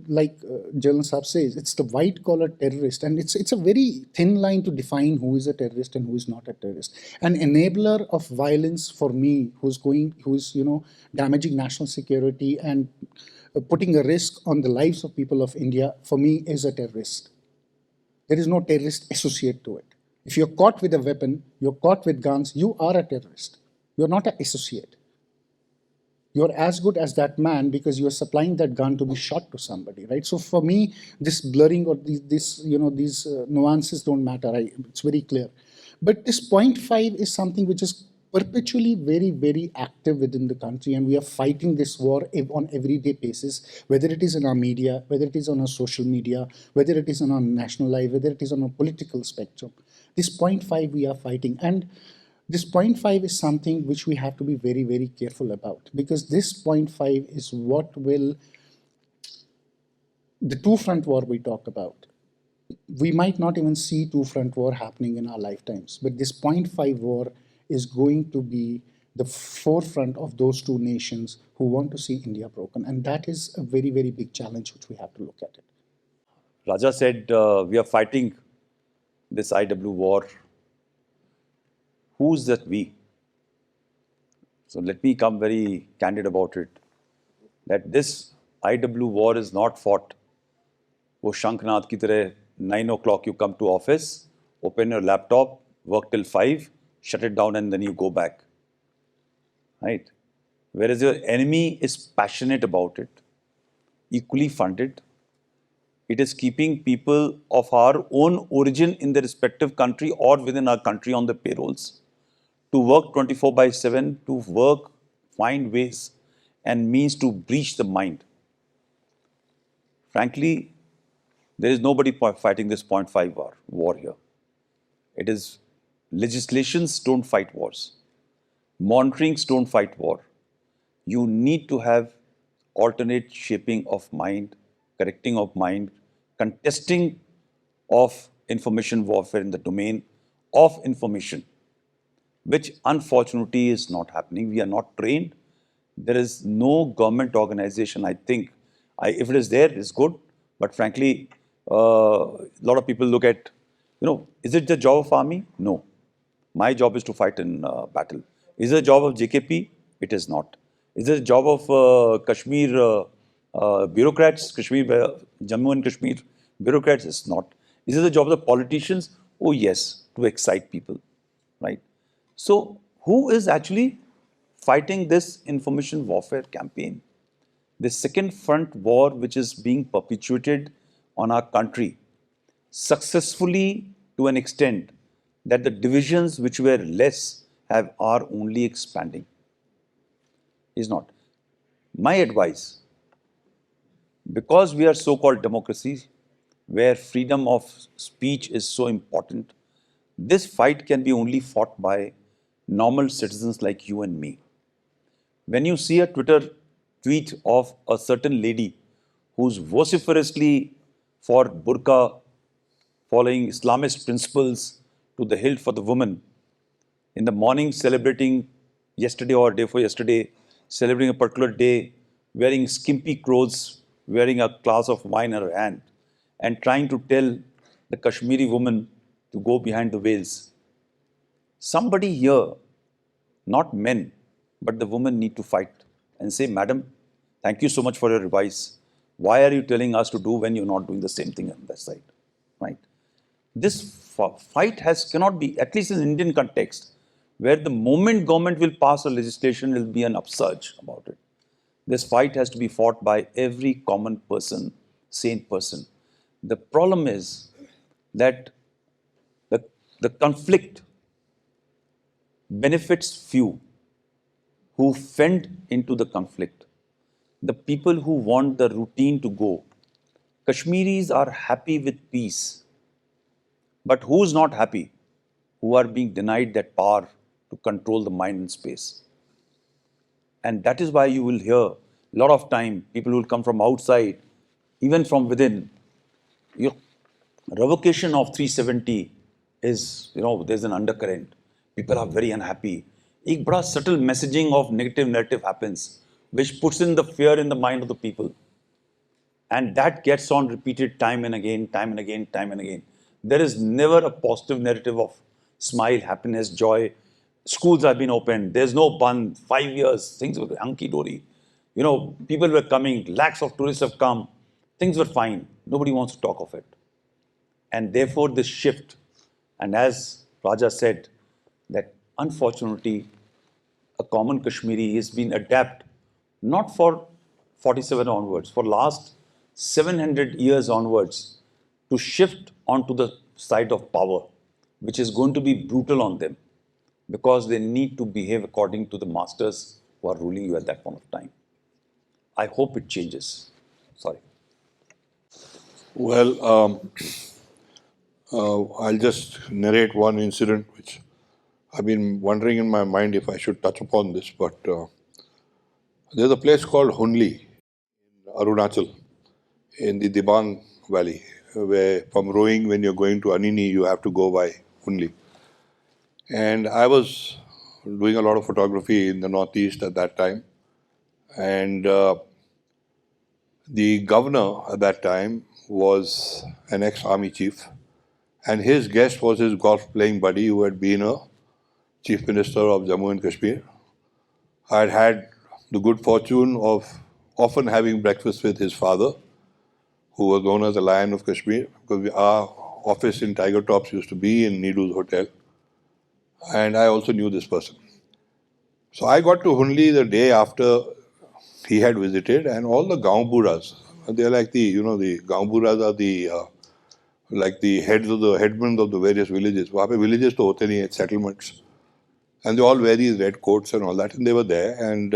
like General Saab says, it's the white-collar terrorist, and it's a very thin line to define who is a terrorist and who is not a terrorist. An enabler of violence for me, who's damaging national security and putting a risk on the lives of people of India, for me, is a terrorist. There is no terrorist associate to it. If you're caught with a weapon, you're caught with guns, you are a terrorist. You're not an associate. You're as good as that man because you're supplying that gun to be shot to somebody, right? So for me, this blurring or these nuances don't matter. It's very clear. But this 0.5 is something which is perpetually very, very active within the country, and we are fighting this war on everyday basis, whether it is in our media, whether it is on our social media, whether it is on our national life, whether it is on a political spectrum. This point five we are fighting, and this point five is something which we have to be very, very careful about, because this point five is what will, the two-front war we talk about. We might not even see two-front war happening in our lifetimes, but this point five war is going to be the forefront of those two nations who want to see India broken. And that is a very, very big challenge which we have to look at it. Raja said, we are fighting this IW war. Who's that we? So let me come very candid about it. That this IW war is not fought. वो शंखनाद की तरह 9 o'clock you come to office, open your laptop, work till 5, shut it down and then you go back. Right? Whereas your enemy is passionate about it, equally funded. It is keeping people of our own origin in the respective country or within our country on the payrolls to work 24/7, to work, find ways and means to breach the mind. Frankly, there is nobody fighting this point five war here. It is legislations don't fight wars. Monitorings don't fight war. You need to have alternate shaping of mind, correcting of mind, contesting of information warfare in the domain of information, which unfortunately is not happening. We are not trained. There is no government organization, I think. If it is there, it's good. But frankly, a lot of people look at, is it the job of army? No. My job is to fight in battle. Is it the job of JKP? It is not. Is it the job of Kashmir bureaucrats, Jammu and Kashmir bureaucrats? It's not. Is it the job of the politicians? Oh yes, to excite people, right? So who is actually fighting this information warfare campaign? The second front war which is being perpetuated on our country successfully to an extent that the divisions which were less are only expanding. Is not. My advice, because we are so-called democracies, where freedom of speech is so important, this fight can be only fought by normal citizens like you and me. When you see a Twitter tweet of a certain lady who's vociferously for burqa, following Islamist principles to the hilt for the woman, in the morning celebrating yesterday or day for yesterday, celebrating a particular day, wearing skimpy clothes, wearing a glass of wine in her hand, and trying to tell the Kashmiri woman to go behind the veils. Somebody here, not men, but the women need to fight and say, Madam, thank you so much for your advice. Why are you telling us to do when you're not doing the same thing on that side, right? This fight cannot be, at least in Indian context, where the moment government will pass a legislation, there will be an upsurge about it. This fight has to be fought by every common person, sane person. The problem is that the conflict benefits few who fend into the conflict. The people who want the routine to go. Kashmiris are happy with peace. But who's not happy? Who are being denied that power to control the mind and space. And that is why you will hear a lot of time people will come from outside, even from within. Revocation of 370 is, there's an undercurrent. People are very unhappy. एक बड़ा subtle messaging of negative narrative happens, which puts in the fear in the mind of the people. And that gets on repeated time and again, time and again, time and again. There is never a positive narrative of smile, happiness, joy. Schools have been opened. There's no bun. 5 years, things were hunky-dory. People were coming. Lakhs of tourists have come. Things were fine. Nobody wants to talk of it. And therefore, this shift, and as Raja said, that unfortunately, a common Kashmiri has been adapted, not for 47 onwards, for last 700 years onwards, to shift onto the side of power, which is going to be brutal on them. because they need to behave according to the masters who are ruling you at that point of time. I hope it changes. Sorry. Well, I'll just narrate one incident which I've been wondering in my mind if I should touch upon this, but there's a place called Hunli in Arunachal in the Dibang Valley, where from Roing, when you're going to Anini, you have to go by Hunli. And I was doing a lot of photography in the Northeast at that time. And the governor at that time was an ex-army chief. And his guest was his golf-playing buddy who had been a chief minister of Jammu and Kashmir. I had had the good fortune of often having breakfast with his father, who was known as the Lion of Kashmir, because our office in Tiger Tops used to be in Nidu's hotel. And I also knew this person. So I got to Hunli the day after he had visited, and all the Gaon Buras, they're like the Gaon Buras are the like the headmen of the various villages. वहाँ पे villages तो होते नहीं हैं, settlements. And they all wear these red coats and all that, and they were there, and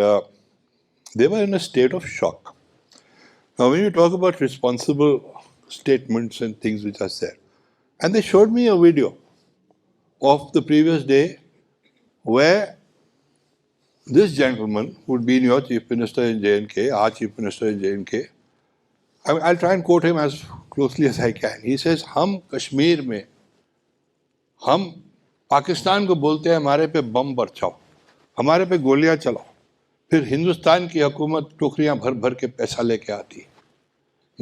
they were in a state of shock. Now, when you talk about responsible statements and things which are said, and they showed me a video of the previous day where this gentleman, who would be your chief minister in J&K, our chief minister in J&K, I'll try and quote him as closely as I can. He says, हम कश्मीर में हम पाकिस्तान को बोलते हैं हमारे पे बम बरसाओ, हमारे पे गोलियां चलाओ, फिर हिंदुस्तान की हुकूमत टोकरियां भर भर के पैसा लेके आती है।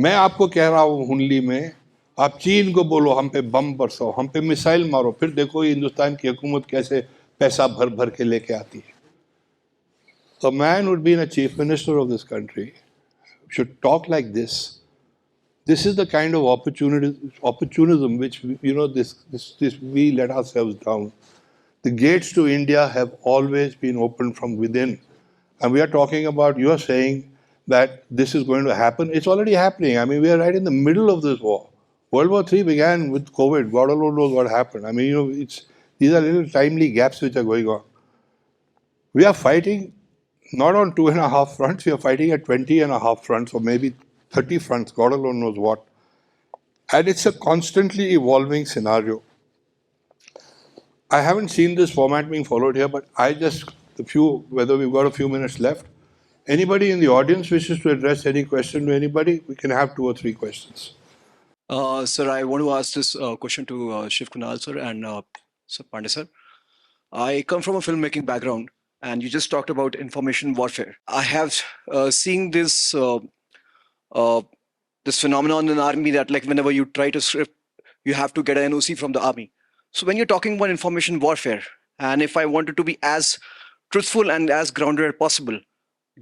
मैं आपको कह रहा हूँ हुनली में, आप चीन को बोलो हम पे बम बरसाओ, हम पे मिसाइल मारो, फिर देखो हिंदुस्तान की हुकूमत कैसे पैसा भर भर के लेके आती है। A man would be a chief minister of this country should talk like this. This is the kind of opportunism which we let ourselves down. The gates to India have always been opened from within, and we are talking about. You are saying that this is going to happen. It's already happening. I mean, we are right in the middle of this war. World War III began with COVID. God alone knows what happened. I mean, these are little timely gaps which are going on. We are fighting not on 2.5 fronts, we are fighting at 20.5 fronts, or maybe 30 fronts, God alone knows what. And it's a constantly evolving scenario. I haven't seen this format being followed here, but whether we've got a few minutes left, anybody in the audience wishes to address any question to anybody, we can have 2 or 3 questions. Sir, I want to ask this question to Shiv Kunal sir and Sir Pandey sir. I come from a filmmaking background, and you just talked about information warfare. I have seen this this phenomenon in the army that, like, whenever you try to script, you have to get an NOC from the army. So when you're talking about information warfare, and if I wanted to be as truthful and as grounded as possible,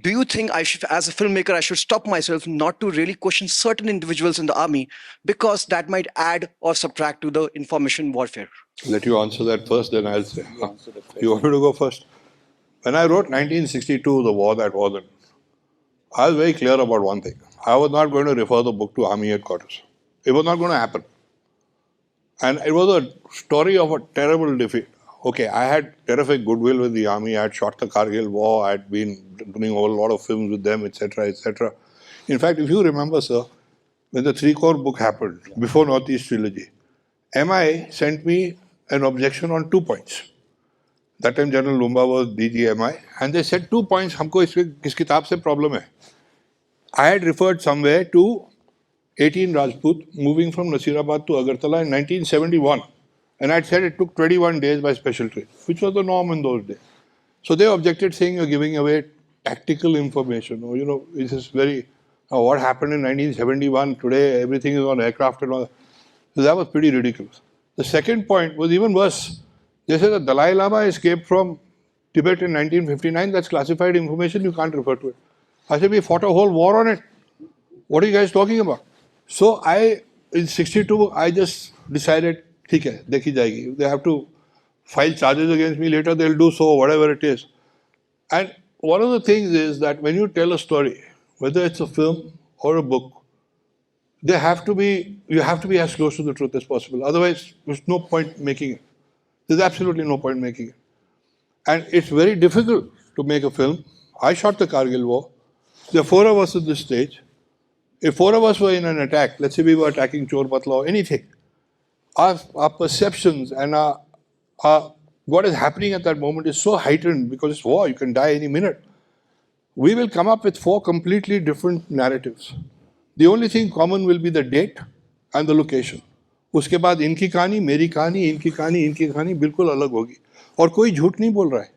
do you think I should, as a filmmaker, I should stop myself not to really question certain individuals in the army, because that might add or subtract to the information warfare? Let you answer that first, then I'll say. You want me to go first? When I wrote 1962, The War That Wasn't, I was very clear about one thing. I was not going to refer the book to army headquarters. It was not going to happen. And it was a story of a terrible defeat. Okay, I had terrific goodwill with the army. I had shot the Kargil War. I had been doing a lot of films with them, etc., etc. In fact, if you remember, sir, when the 3 Corps book happened, before Northeast Trilogy, MI sent me an objection on 2 points. That time General Lumba was DG MI, and they said 2 points, हमको इस किताब से problem है. I had referred somewhere to 18 Rajput moving from Nasirabad to Agartala in 1971. And I said it took 21 days by special train, which was the norm in those days. So they objected, saying you're giving away tactical information. Or, this is very, what happened in 1971, today everything is on aircraft and all. So that was pretty ridiculous. The second point was even worse. They said the Dalai Lama escaped from Tibet in 1959. That's classified information, you can't refer to it. I said, we fought a whole war on it. What are you guys talking about? So in 62, I just decided, ठीक है, देखी जाएगी. If they have to file charges against me later, they'll do so, whatever it is. And one of the things is that when you tell a story, whether it's a film or a book, you have to be as close to the truth as possible. Otherwise, there's no point making it. There's absolutely no point making it. And it's very difficult to make a film. I shot the Kargil War. There are 4 of us at this stage. If 4 of us were in an attack, let's say we were attacking Chor Patla or anything, our perceptions and what is happening at that moment is so heightened because it's war, you can die any minute. We will come up with 4 completely different narratives. The only thing common will be the date and the location. उसके बाद इनकी कहानी, मेरी कहानी, इनकी कहानी बिल्कुल अलग होगी और कोई झूठ नहीं बोल रहा है.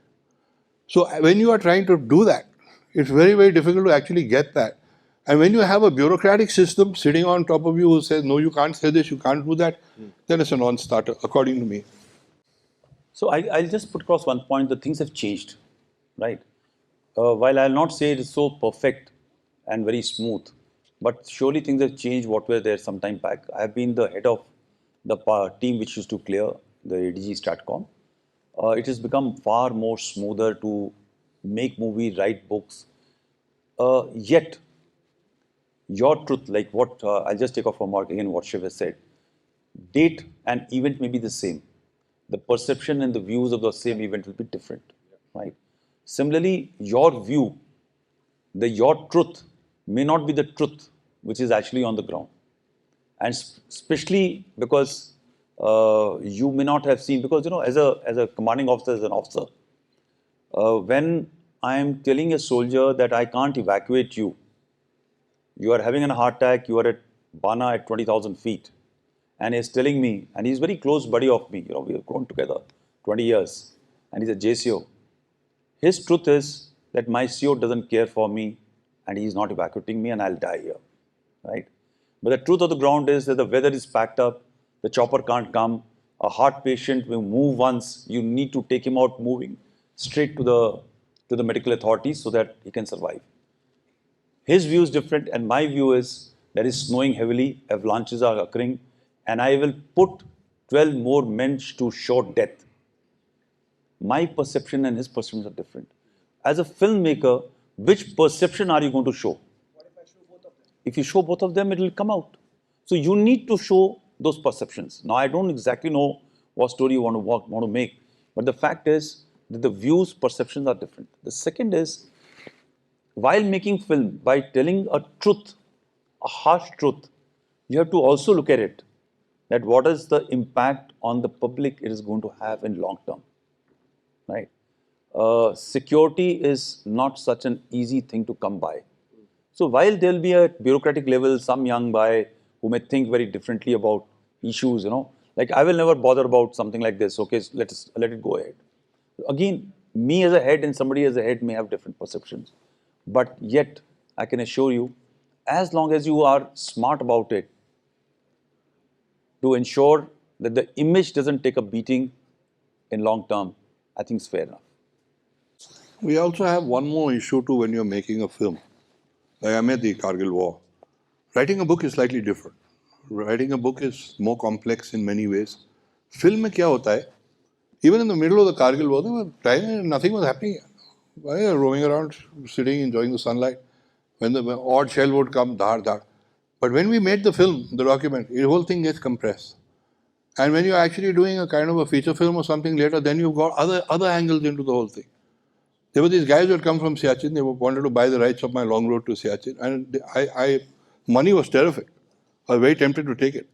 So when you are trying to do that, it's very, very difficult to actually get that. And when you have a bureaucratic system sitting on top of you who says, no, you can't say this, you can't do that, then it's a non-starter, according to me. So I'll just put across one point, the things have changed, right? While I'll not say it is so perfect and very smooth, but surely things have changed what were there some time back. I have been the head of the team which used to clear the ADG Statcom. It has become far more smoother to make movie, write books. Yet, your truth, like what, I'll just take off from Mark again what Shiv has said. Date and event may be the same. The perception and the views of the same event will be different, right? Similarly, your view, your truth may not be the truth which is actually on the ground. And especially because you may not have seen, because, you know, as a commanding officer, as an officer, when I am telling a soldier that I can't evacuate you, you are having a heart attack, you are at Bana at 20,000 feet, and he's telling me, and he's a very close buddy of me, you know, we have grown together 20 years, and he's a JCO. His truth is that my CO doesn't care for me, and he's not evacuating me, and I'll die here, right? But the truth of the ground is that the weather is packed up, the chopper can't come, a heart patient will move once, you need to take him out moving straight to the medical authorities so that he can survive. His view is different, and my view is that it's snowing heavily, avalanches are occurring, and I will put 12 more men to short death. My perception and his perceptions are different. As a filmmaker, which perception are you going to show? If you show both of them, it will come out. So you need to show those perceptions. Now, I don't exactly know what story you want to make, but the fact is that the views, perceptions are different. The second is, while making film, by telling a truth, a harsh truth, you have to also look at it, that what is the impact on the public it is going to have in long term, right? Security is not such an easy thing to come by. So while there will be a bureaucratic level, some young guy who may think very differently about issues, you know, like I will never bother about something like this, okay, so let it go ahead. Again, me as a head and somebody as a head may have different perceptions. But yet, I can assure you, as long as you are smart about it, to ensure that the image doesn't take a beating in long term, I think it's fair enough. We also have one more issue too when you're making a film. Like I made the Kargil War. Writing a book is slightly different. Writing a book is more complex in many ways. Film में क्या होता है? Even in the middle of the Kargil War, there was time nothing was happening. I was roaming around, sitting, enjoying the sunlight. When the odd shell would come, dhar, dhar. But when we made the film, the document, the whole thing gets compressed. And when you're actually doing a kind of a feature film or something later, then you've got other angles into the whole thing. There were these guys who had come from Siachen. They wanted to buy the rights of my long road to Siachen. And money was terrific. I was very tempted to take it.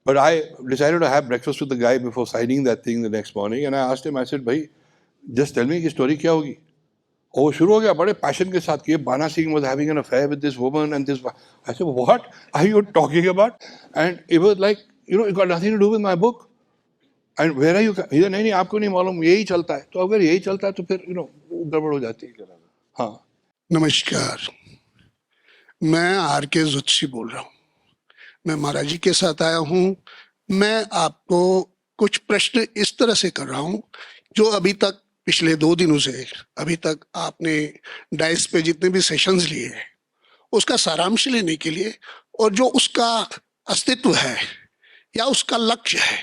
But I decided to have breakfast with the guy before signing that thing the next morning. And I asked him, I said, bhai, just tell me the story क्या होगी? और वो शुरू हो गया बड़े passion के साथ कि Bana Singh was having an affair with this woman and this. I said, what are you talking about? And it was like, you know, it got nothing to do with my book. And where are you? He said, नहीं आपको नहीं मालूम यही चलता है. तो अगर यही चलता है तो फिर, you know, गड़बड़ हो जाती है. हाँ. नमस्कार, मैं आर के जुत्सी बोल रहा हूँ. मैं महाराज जी के साथ आया हूँ. मैं आपको कुछ प्रश्न इस तरह से कर रहा हूँ जो अभी तक पिछले 2 दिनों से अभी तक आपने डाइस पे जितने भी सेशंस लिए हैं उसका सारांश लेने के लिए और जो उसका अस्तित्व है या उसका लक्ष्य है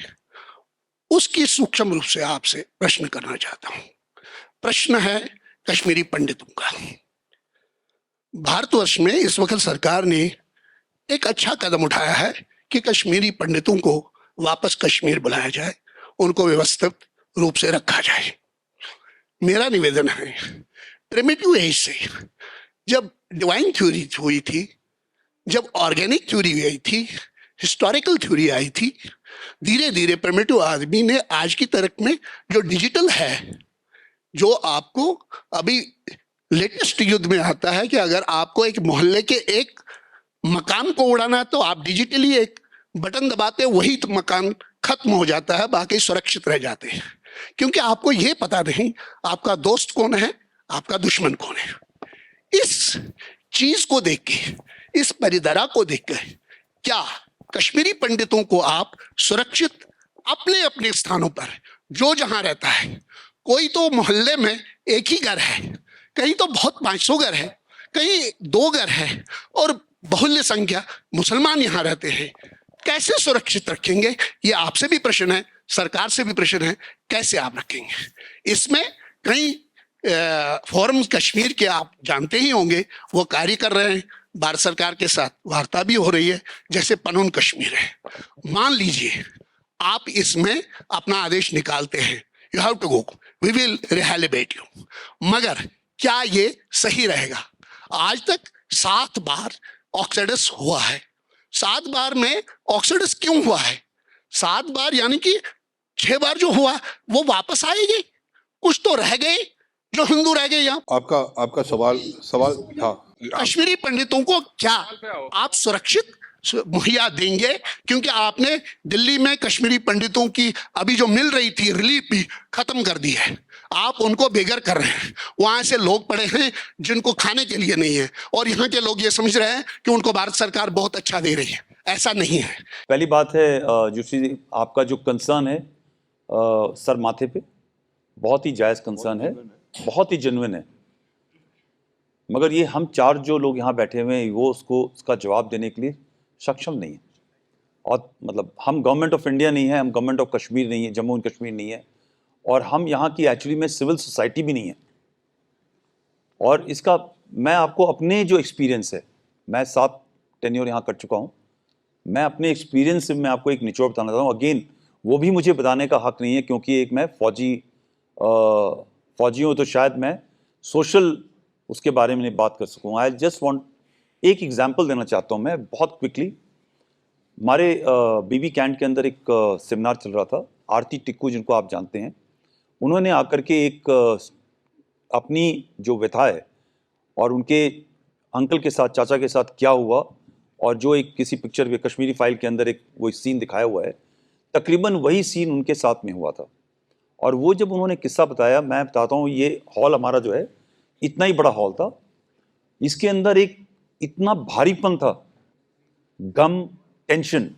उसकी सूक्ष्म रूप से आपसे प्रश्न करना चाहता हूँ. प्रश्न है कश्मीरी पंडितों का. भारतवर्ष में इस वक्त सरकार ने एक अच्छा कदम उठाया है कि कश्मीरी पंडितों को वापस कश्मीर बुलाया जाए, उनको व्यवस्थित रूप से रखा जाए. मेरा निवेदन है, प्रिमिटिव एज से जब डिवाइन थ्योरी हुई थी, जब ऑर्गेनिक थ्योरी आई थी, हिस्टोरिकल थ्योरी आई थी, धीरे धीरे प्रिमिटिव आदमी ने आज की तारीख में जो डिजिटल है, जो आपको अभी लेटेस्ट युद्ध में आता है कि अगर आपको एक मोहल्ले के एक मकान को उड़ाना है तो आप डिजिटली एक बटन दबाते, वही तो मकान खत्म हो जाता है, बाकी सुरक्षित रह जाते हैं, क्योंकि आपको ये पता नहीं आपका दोस्त कौन है, आपका दुश्मन कौन है। इस चीज को देख के, इस परिदरा को देख कर, क्या कश्मीरी पंडितों को आप सुरक्षित अपने अपने स्थानों पर जो जहां रहता है, कोई तो मोहल्ले में एक ही घर है, कहीं तो बहुत 500 घर है, कहीं 2 घर है, और बहुल्य संख्या मुसलमान यहाँ रहते हैं, कैसे सुरक्षित रखेंगे? ये आपसे भी प्रश्न है, सरकार से भी प्रश्न है, कैसे आप रखेंगे? इसमें कई फोरम कश्मीर के आप जानते ही होंगे, वो कार्य कर रहे हैं, भारत सरकार के साथ वार्ता भी हो रही है, जैसे पनून कश्मीर है। मान लीजिए आप इसमें अपना आदेश निकालते हैं, you have to go, we will rehabilitate you, मगर क्या ये सही रहेगा? आज तक 7 बार ऑक्सीडस हुआ है। 7 बार में ऑक्सीडस क्यों हुआ है? 7 बार यानी कि 6 बार जो हुआ वो वापस आएगी, कुछ तो रह गए जो हिंदू रह गए। यहाँ आपका सवाल था, कश्मीरी पंडितों को क्या आप सुरक्षित मुहैया देंगे? क्योंकि आपने दिल्ली में कश्मीरी पंडितों की अभी जो मिल रही थी रिलीफ भी खत्म कर दी है, आप उनको बेघर कर रहे हैं। वहां से लोग पड़े हैं जिनको खाने के लिए नहीं है, और यहाँ के लोग ये समझ रहे हैं कि उनको भारत सरकार बहुत अच्छा दे रही है। ऐसा नहीं है। पहली बात है जोशी जी, आपका जो कंसर्न है सर माथे पे, बहुत ही जायज़ कंसर्न है, बहुत ही जेन्युइन है, मगर ये हम 4 जो लोग यहाँ बैठे हुए हैं वो उसका जवाब देने के लिए सक्षम नहीं है। और मतलब हम गवर्नमेंट ऑफ इंडिया नहीं है, हम गवर्नमेंट ऑफ कश्मीर नहीं है, जम्मू एंड कश्मीर नहीं है, और हम यहाँ की एक्चुअली में सिविल सोसाइटी भी नहीं है। और इसका मैं आपको अपने जो एक्सपीरियंस है, मैं 7 टेन्योर यहाँ कर चुका हूँ, मैं अपने एक्सपीरियंस से मैं आपको एक निचोड़ बताना चाहता हूँ। अगेन वो भी मुझे बताने का हक नहीं है, क्योंकि एक मैं फौजी हूँ, तो शायद मैं सोशल उसके बारे में बात कर सकूँ। आई जस्ट वांट एक एग्जांपल देना चाहता हूँ मैं बहुत क्विकली। हमारे बीबी कैंट के अंदर एक सेमिनार चल रहा था, आरती टिक्कू जिनको आप जानते हैं, उन्होंने आकर के एक अपनी जो व्यथा है और उनके अंकल के साथ, चाचा के साथ क्या हुआ, और जो एक किसी पिक्चर के कश्मीरी फाइल के अंदर एक वो सीन दिखाया हुआ है, तकरीबन वही सीन उनके साथ में हुआ था। और वो जब उन्होंने किस्सा बताया, मैं बताता हूँ, ये हॉल हमारा जो है इतना ही बड़ा हॉल था, इसके अंदर एक इतना भारीपन था, गम, टेंशन,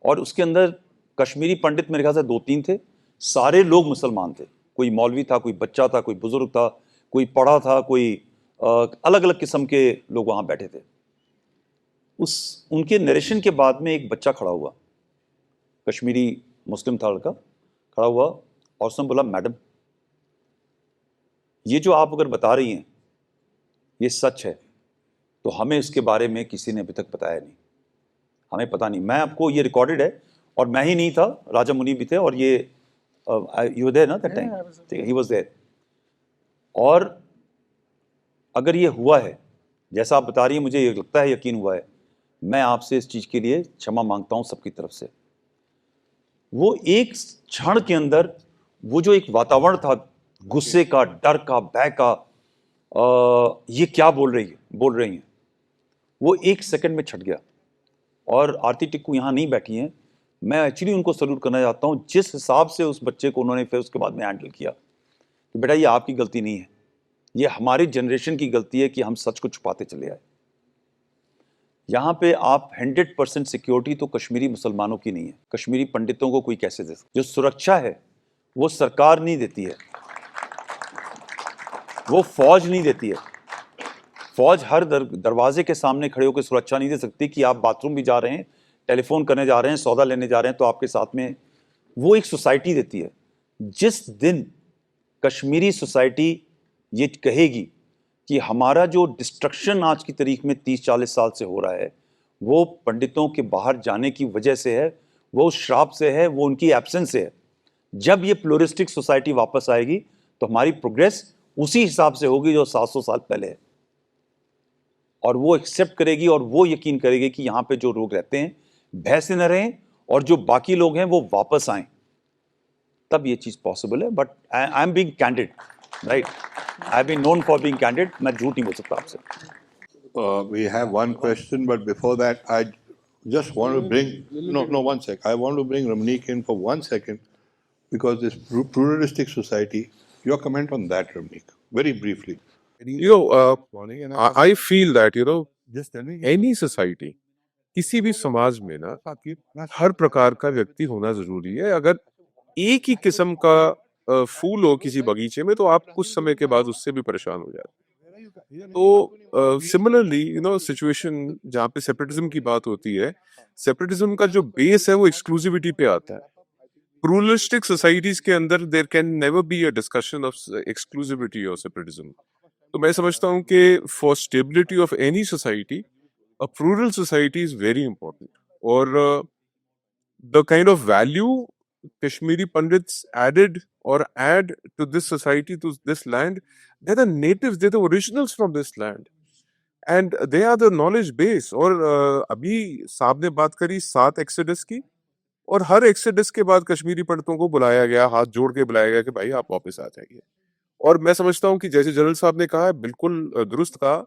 और उसके अंदर कश्मीरी पंडित मेरे ख्याल से 2-3 थे, सारे लोग मुसलमान थे, कोई मौलवी था, कोई बच्चा था, कोई बुजुर्ग था, कोई पढ़ा था, कोई अलग अलग किस्म के लोग वहाँ बैठे थे। उनके नरेशन के बाद में एक बच्चा खड़ा हुआ, कश्मीरी मुस्लिम था, लड़का खड़ा हुआ, और उसने बोला, मैडम ये जो आप अगर बता रही हैं ये सच है, तो हमें इसके बारे में किसी ने अभी तक बताया नहीं, हमें पता नहीं। मैं आपको, ये रिकॉर्डेड है, और मैं ही नहीं था, राजा मुनि भी थे, और ये यू देयर ना दैट टाइम, ठीक है, ही वाज देयर। और अगर ये हुआ है जैसा आप बता रही हैं, मुझे ये लगता है यकीन हुआ है, मैं आपसे इस चीज़ के लिए क्षमा मांगता हूँ सबकी तरफ से। वो एक क्षण के अंदर वो जो एक वातावरण था, गुस्से का, डर का, भय का, ये क्या बोल रही हैं, वो 1 सेकंड में छट गया। और आरती टिक्कू यहाँ नहीं बैठी हैं, मैं एक्चुअली उनको सल्यूट करना चाहता हूँ, जिस हिसाब से उस बच्चे को उन्होंने फिर उसके बाद में हैंडल किया कि बेटा ये आपकी गलती नहीं है, ये हमारी जनरेशन की गलती है कि हम सच को छुपाते चले आए। यहाँ पे आप 100% सिक्योरिटी तो कश्मीरी मुसलमानों की नहीं है, कश्मीरी पंडितों को कोई कैसे दे सकता? जो सुरक्षा है वो सरकार नहीं देती है, वो फौज नहीं देती है। फौज हर दरवाजे के सामने खड़े होकर सुरक्षा नहीं दे सकती कि आप बाथरूम भी जा रहे हैं, टेलीफोन करने जा रहे हैं, सौदा लेने जा रहे हैं, तो आपके साथ में वो एक सोसाइटी देती है। जिस दिन कश्मीरी सोसाइटी ये कहेगी कि हमारा जो डिस्ट्रक्शन आज की तारीख में 30-40 साल से हो रहा है वो पंडितों के बाहर जाने की वजह से है, वो श्राप से है, वो उनकी एब्सेंस से है, जब ये प्लूरिस्टिक सोसाइटी वापस आएगी तो हमारी प्रोग्रेस उसी हिसाब से होगी जो 700 साल पहले है, और वो एक्सेप्ट करेगी और वो यकीन करेगी कि यहाँ पे जो लोग रहते हैं भय से न रहें और जो बाकी लोग हैं वो वापस आएं, तब ये चीज पॉसिबल है. But I am being candid, right, I have been known for being candid. मैं झूठ नहीं बोल सकता आपसे. We have one question, but before that, I just want to bring, no, one sec. I want to bring Ramnik in for 1 second, because this pluralistic society, your comment on that, Ramnik, very briefly. I feel that, any society, किसी भी समाज में ना हर प्रकार का व्यक्ति होना जरूरी है. अगर एक ही किस्म का फूल हो किसी बगीचे में, तो आप कुछ समय के बाद उससे भी परेशान हो जाते. तो सिमिलरली सिचुएशन जहाँ पे सेपरेटिज्म की बात होती है, सेपरेटिज्म का जो बेस है वो एक्सक्लूसिविटी पे आता है. प्लूरलिस्टिक सोसाइटीज के अंदर there can never be a discussion of exclusivity और सेपरेटिज्म. तो मैं समझता हूँ कि for stability of any society, a plural society is very important. और the kind of value Kashmiri Pandits added or add to this society, to this land, they're the natives, they're the originals from this land. And they are the knowledge base. और अभी साहब ने बात करी 7 exodus की, और हर exodus के बाद कश्मीरी पंडितों को बुलाया गया, हाथ जोड़ के बुलाया गया कि भाई आप वापस आ जाइए. और मैं समझता हूँ कि जैसे जनरल साहब ने कहा, बिल्कुल दुरुस्त कहा,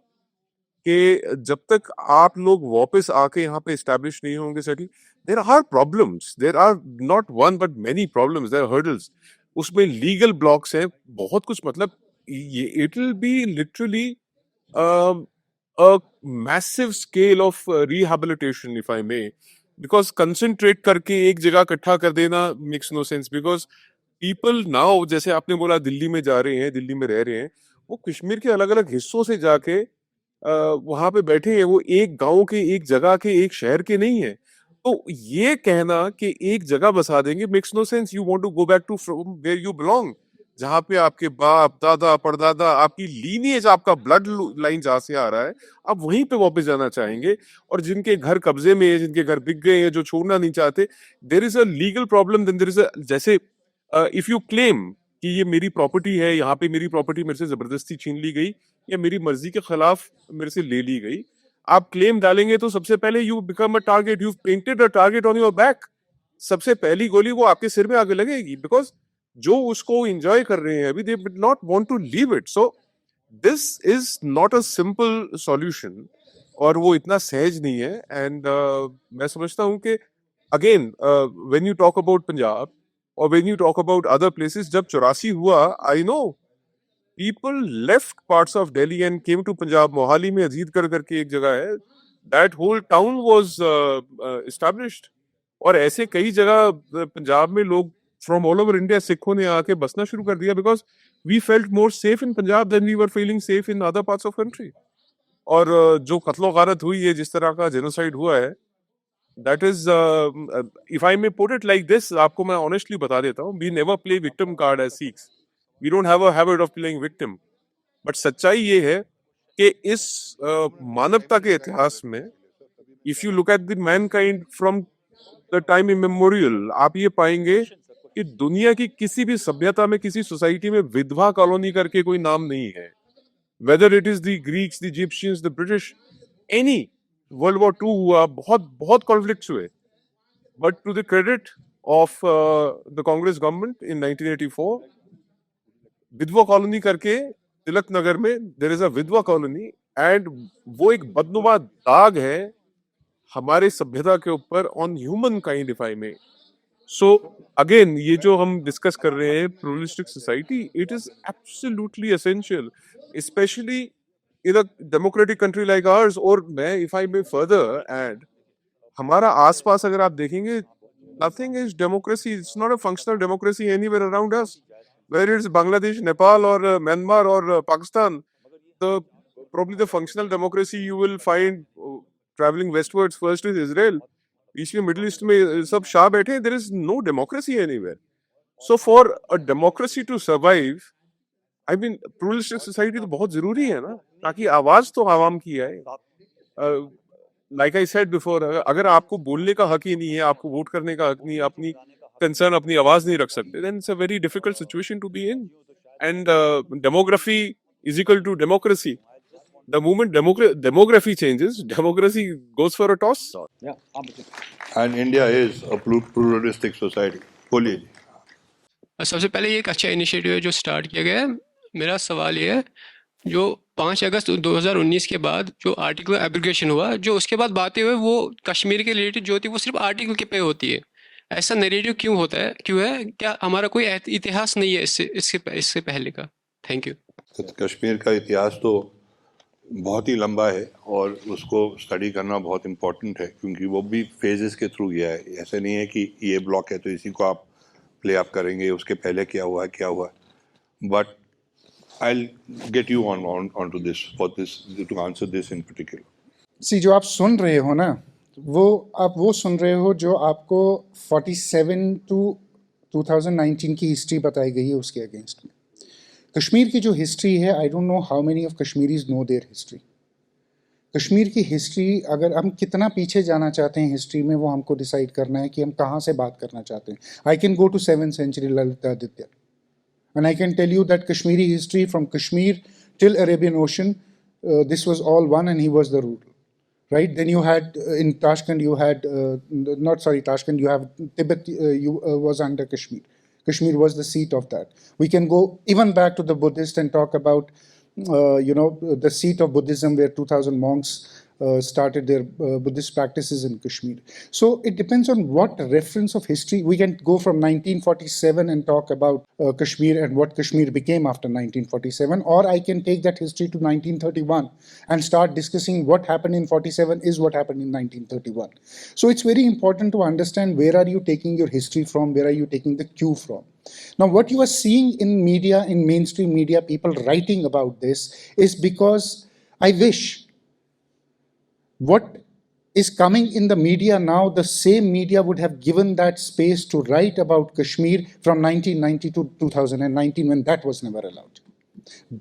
कि जब तक आप लोग वापस आके यहाँ पे एस्टैब्लिश नहीं होंगे settle, there are problems, there are not one but many problems, there are hurdles. उसमें लीगल ब्लॉक्स हैं, बहुत कुछ. मतलब ये it will be literally a massive scale of rehabilitation, if I may, because concentrate करके एक जगह इकट्ठा कर देना makes no sense. Because people now, जैसे आपने बोला दिल्ली में जा रहे हैं, दिल्ली में रह रहे हैं, वो कश्मीर के अलग अलग हिस्सों से जाके वहां पे बैठे हैं. वो एक गांव के, एक जगह के, एक शहर के नहीं है. तो ये कहना कि एक जगह बसा देंगे makes no sense. You want to go back to from where you belong, जहां पे आपके बाप दादा परदादा, आपकी लीनिएज, आपका ब्लड लाइन जहां से आ रहा है, आप वहीं पे वापस जाना चाहेंगे. और जिनके घर कब्जे में है, जिनके घर बिक गए हैं, जो छोड़ना नहीं चाहते, there is a legal problem. Then there is a, जैसे इफ यू क्लेम कि ये मेरी प्रॉपर्टी है, यहाँ पे मेरी प्रॉपर्टी मेरे से जबरदस्ती छीन ली गई या मेरी मर्जी के खिलाफ मेरे से ले ली गई, आप क्लेम डालेंगे तो सबसे पहले you become a target, you painted a target on your back. सबसे पहली गोली वो आपके सिर में आगे लगेगी, बिकॉज जो उसको एंजॉय कर रहे हैं अभी, they not want to leave it. So this is not a simple solution, और वो इतना सहज नहीं है. एंड मैं समझता हूँ कि again when you talk about Punjab और when you talk about other places, जब 84 हुआ, I know people left parts of Delhi and came to Punjab. Mohali में अजीतगढ़ करके एक जगह है, that whole town was established. और ऐसे कई जगह पंजाब में लोग from all over India, सिखों ने आके बसना शुरू कर दिया, because we felt more safe in Punjab than we were feeling safe in other parts of country. और जो कत्लो गारत हुई है, जिस तरह का जेनोसाइड हुआ है, that is, if I may put it like this, आपको मैं honestly बता देता हूँ, we never play victim card as Sikhs. We don't have a habit of playing victim. But सच्चाई ये है कि इस मानवता के इतिहास में, if you look at the Mankind from the time immemorial, आप ये पाएंगे कि दुनिया की किसी भी सभ्यता में, किसी सोसाइटी में विधवा कॉलोनी करके कोई नाम नहीं है. Whether it is the Greeks, the Egyptians, the British, any. World war 2 हुआ, बहुत बहुत कॉन्फ्लिक्ट्स हुए, but to the credit of the Congress government in 1984, विधवा कॉलोनी करके तिलक नगर में देयर इज अ विधवा कॉलोनी, एंड वो एक बदनुमा दाग है हमारे सभ्यता के ऊपर, on human kind, if I may. So again, ये जो हम डिस्कस कर रहे हैं pluralistic society, it is absolutely essential, specially in a democratic country like ours. और मैं, if I may further add, हमारा आसपास अगर आप देखेंगे, nothing is democracy. It's not a functional democracy anywhere around us. Whether it's Bangladesh, Nepal, or Myanmar, or Pakistan, probably the functional democracy you will find traveling westwards first is Israel. बीच में middle east में सब शाह बैठे. There is no democracy anywhere. So for a democracy to survive, I mean, pluralistic society तो बहुत जरूरी है ना, ताकि आवाज तो आवाम की आए. Like I said before, अगर आपको बोलने का हक ही नहीं है, आपको वोट करने का हक नहीं है, अपनी कंसर्न, अपनी आवाज नहीं रख सकते, then it's a very difficult situation to be in. and demography is equal to democracy. The moment demography changes, democracy goes for a toss. And India is a pluralistic society. बोलिए जी. सबसे पहले ये एक अच्छा इनिशिएटिव है जो start किया गया है. मेरा सवाल ये है, जो 5 अगस्त 2019 के बाद जो आर्टिकल एब्रिगेशन हुआ, जो उसके बाद बातें हुई वो कश्मीर के रिलेटेड जो होती है वो सिर्फ आर्टिकल के पे होती है. ऐसा नैरेटिव क्यों होता है, क्यों है? क्या हमारा कोई इतिहास नहीं है इससे पहले का? Thank you. कश्मीर का इतिहास तो बहुत ही लंबा है और उसको स्टडी करना बहुत इम्पोर्टेंट है, क्योंकि वो भी फेजेस के थ्रू गया है. ऐसे नहीं है कि ये ब्लॉक है तो इसी को आप प्ले अप करेंगे, उसके पहले क्या हुआ but I'll get you on to this to answer this in particular. सी जो आप सुन रहे हो ना, आप वो सुन रहे हो जो आपको 47 to 2019 की हिस्ट्री बताई गई है उसके अगेंस्ट में. कश्मीर की जो हिस्ट्री है, I don't know how many of Kashmiris know their history. Kashmir की हिस्ट्री, अगर हम कितना पीछे जाना चाहते हैं हिस्ट्री में, वो हमको डिसाइड करना है कि हम कहाँ से बात करना चाहते हैं. I can go to 7th century Lalitaditya, and I can tell you that Kashmiri history from Kashmir till Arabian Ocean, this was all one, and he was the ruler, right? Then you had in Tashkent, you had Tashkent, you have Tibet, was under Kashmir. Kashmir was the seat of that. We can go even back to the Buddhist and talk about the seat of Buddhism, where 2000 monks started their Buddhist practices in Kashmir. So it depends on what reference of history. We can go from 1947 and talk about Kashmir and what Kashmir became after 1947, or I can take that history to 1931 and start discussing what happened in 47 is what happened in 1931. So it's very important to understand where are you taking your history from, where are you taking the cue from. Now, what you are seeing in media, in mainstream media, people writing about this, is because I wish what is coming in the media now, the same media would have given that space to write about Kashmir from 1990 to 2019, when that was never allowed.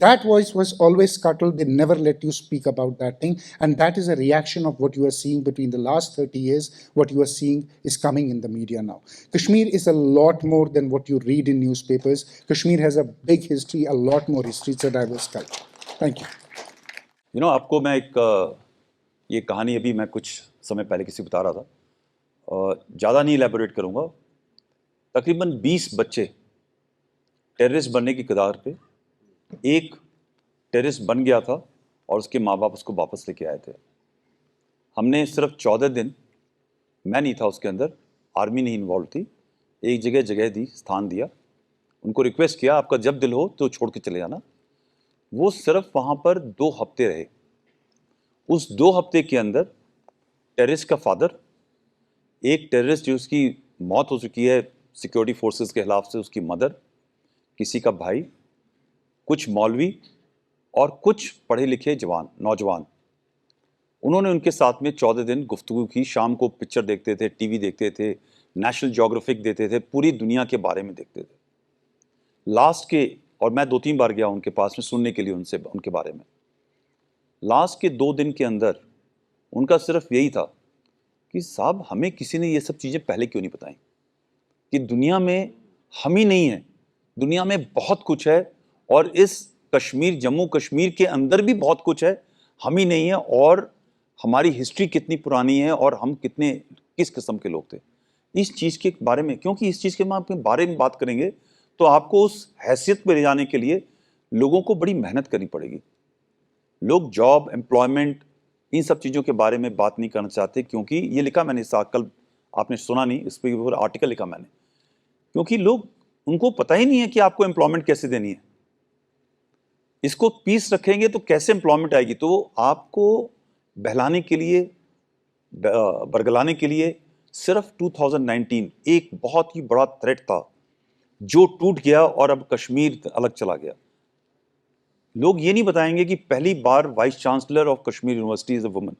That voice was always scuttled. They never let you speak about that thing. And that is a reaction of what you are seeing between the last 30 years. What you are seeing is coming in the media now. Kashmir is a lot more than what you read in newspapers. Kashmir has a big history, a lot more history. It's a diverse culture. Thank you. You know, आपको मैं एक ये कहानी अभी मैं कुछ समय पहले किसी बता रहा था, ज़्यादा नहीं एलैबोरेट करूँगा. तकरीबन 20 बच्चे टेररिस्ट बनने की कगार पे, एक टेररिस्ट बन गया था और उसके माँ बाप उसको वापस लेके आए थे. हमने सिर्फ 14 दिन, मैं नहीं था उसके अंदर, आर्मी नहीं इन्वॉल्व थी, एक जगह दी, स्थान दिया, उनको रिक्वेस्ट किया आपका जब दिल हो तो छोड़ के चले जाना. वो सिर्फ वहाँ पर 2 हफ्ते रहे. उस 2 हफ्ते के अंदर टेररिस्ट का फादर, एक टेररिस्ट जो उसकी मौत हो चुकी है सिक्योरिटी फोर्सेस के खिलाफ से, उसकी मदर, किसी का भाई, कुछ मौलवी और कुछ पढ़े लिखे नौजवान, उन्होंने उनके साथ में 14 दिन गुफ्तगू की. शाम को पिक्चर देखते थे, टीवी देखते थे, नेशनल ज्योग्राफिक देते थे, पूरी दुनिया के बारे में देखते थे. लास्ट के, और मैं 2-3 बार गया उनके पास में सुनने के लिए उनके बारे में. लास्ट के 2 दिन के अंदर उनका सिर्फ यही था कि साहब हमें किसी ने ये सब चीज़ें पहले क्यों नहीं बताई, कि दुनिया में हम ही नहीं हैं, दुनिया में बहुत कुछ है, और इस कश्मीर, जम्मू कश्मीर के अंदर भी बहुत कुछ है, हम ही नहीं है, और हमारी हिस्ट्री कितनी पुरानी है और हम किस किस्म के लोग थे. इस चीज़ के बारे में, क्योंकि इस चीज़ के बारे में बात करेंगे तो आपको उस हैसियत पर ले जाने के लिए लोगों को बड़ी मेहनत करनी पड़ेगी. लोग जॉब, एम्प्लॉयमेंट, इन सब चीज़ों के बारे में बात नहीं करना चाहते, क्योंकि ये लिखा मैंने कल, आपने सुना नहीं, इस पर पूरा आर्टिकल लिखा मैंने, क्योंकि उनको पता ही नहीं है कि आपको एम्प्लॉयमेंट कैसे देनी है. इसको पीस रखेंगे तो कैसे एम्प्लॉयमेंट आएगी. तो आपको बहलाने के लिए, बरगलाने के लिए सिर्फ 2019 एक बहुत ही बड़ा थ्रेट था जो टूट गया और अब कश्मीर अलग चला गया. लोग ये नहीं बताएंगे कि पहली बार vice chancellor of Kashmir university is a woman.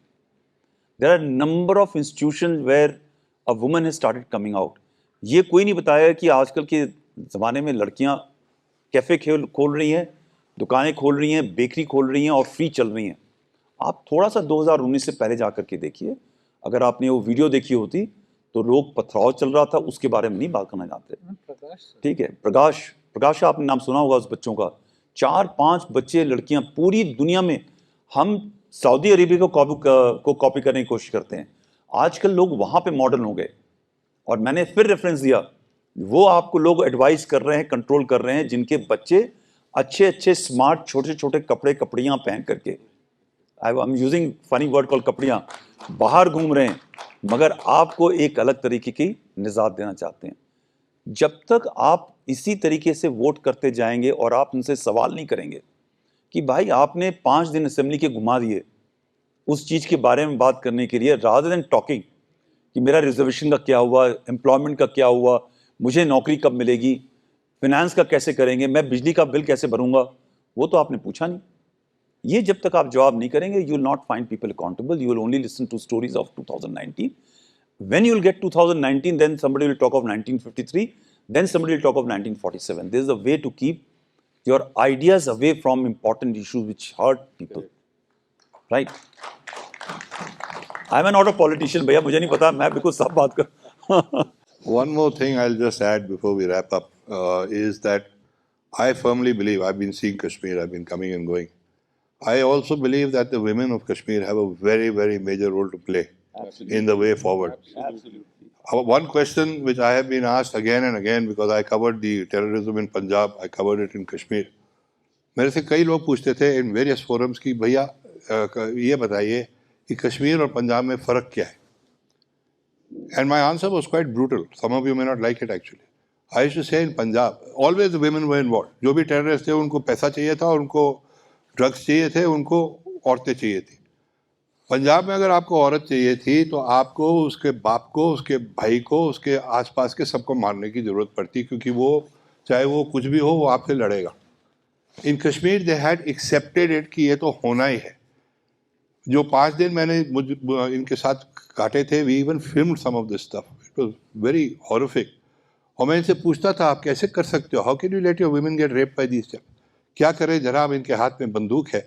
There are number of institutions where a woman has started coming out. ये कोई नहीं बताया कि आजकल के ज़माने में लड़कियां कैफ़े खोल रही हैं, दुकानें खोल रही हैं, बेकरी खोल रही हैं और फ्री चल रही हैं. आप थोड़ा सा 2019 से पहले जा कर के देखिए, अगर आपने वो वीडियो देखी होती तो लोग पथराव चल रहा था, उसके बारे में नहीं बात करना चाहते. ठीक है, प्रकाश आपने नाम सुना होगा उस बच्चों का, 4-5 बच्चे लड़कियां पूरी दुनिया में, हम सऊदी अरेबिया को कॉपी करने की कोशिश करते हैं, आजकल लोग वहां पे मॉडर्न हो गए। और मैंने फिर रेफरेंस दिया, वो आपको लोग एडवाइस कर रहे हैं, कंट्रोल कर रहे हैं, जिनके बच्चे अच्छे अच्छे स्मार्ट छोटे छोटे कपड़ियां पहन करके, I am using funny word call कपड़ियां, बाहर घूम रहे हैं, मगर आपको एक अलग तरीके की निजात देना चाहते हैं। जब तक आप इसी तरीके से वोट करते जाएंगे और आप उनसे सवाल नहीं करेंगे कि भाई आपने 5 दिन असेंबली के घुमा दिए उस चीज़ के बारे में बात करने के लिए, रादर देन टॉकिंग कि मेरा रिजर्वेशन का क्या हुआ, एम्प्लॉयमेंट का क्या हुआ, मुझे नौकरी कब मिलेगी, फिनेंस का कैसे करेंगे, मैं बिजली का बिल कैसे भरूंगा, वो तो आपने पूछा नहीं। ये जब तक आप जवाब नहीं करेंगे, you will not find people accountable, you will only listen to stories of 2019. When you will get 2019, then somebody will talk of 1953, then somebody will talk of 1947. This is a way to keep your ideas away from important issues which hurt people. Right? I am not a politician, भैया मुझे नहीं पता, मैं बिल्कुल सब बात कर। One more thing I'll just add before we wrap up is that I firmly believe, I've been seeing Kashmir, I've been coming and going. I also believe that the women of Kashmir have a very, very major role to play in the way forward. Absolutely. One question which I have been asked again and again, because I covered the terrorism in Punjab, I covered it in Kashmir. मेरे से कई लोग पूछते थे in various forums कि भैया ये बताइए कि कश्मीर और पंजाब में फ़र्क क्या है? And my answer was quite brutal. Some of you may not like it actually. I used to say in Punjab, always the women were involved. जो भी terrorists थे उनको पैसा चाहिए था, उनको ड्रग्स चाहिए थे, उनको औरतें चाहिए थी। पंजाब में अगर आपको औरत चाहिए थी तो आपको उसके बाप को, उसके भाई को, उसके आसपास के सबको मारने की ज़रूरत पड़ती, क्योंकि वो चाहे वो कुछ भी हो वो आपसे लड़ेगा। In Kashmir they had accepted it कि ये तो होना ही है। जो 5 दिन मैंने इनके साथ काटे थे, we even filmed some of this stuff, it was very horrific. और मैं इनसे पूछता था आप कैसे कर सकते हो, how can you let your women get rape by this step? क्या करें जनाब, इनके हाथ में बंदूक है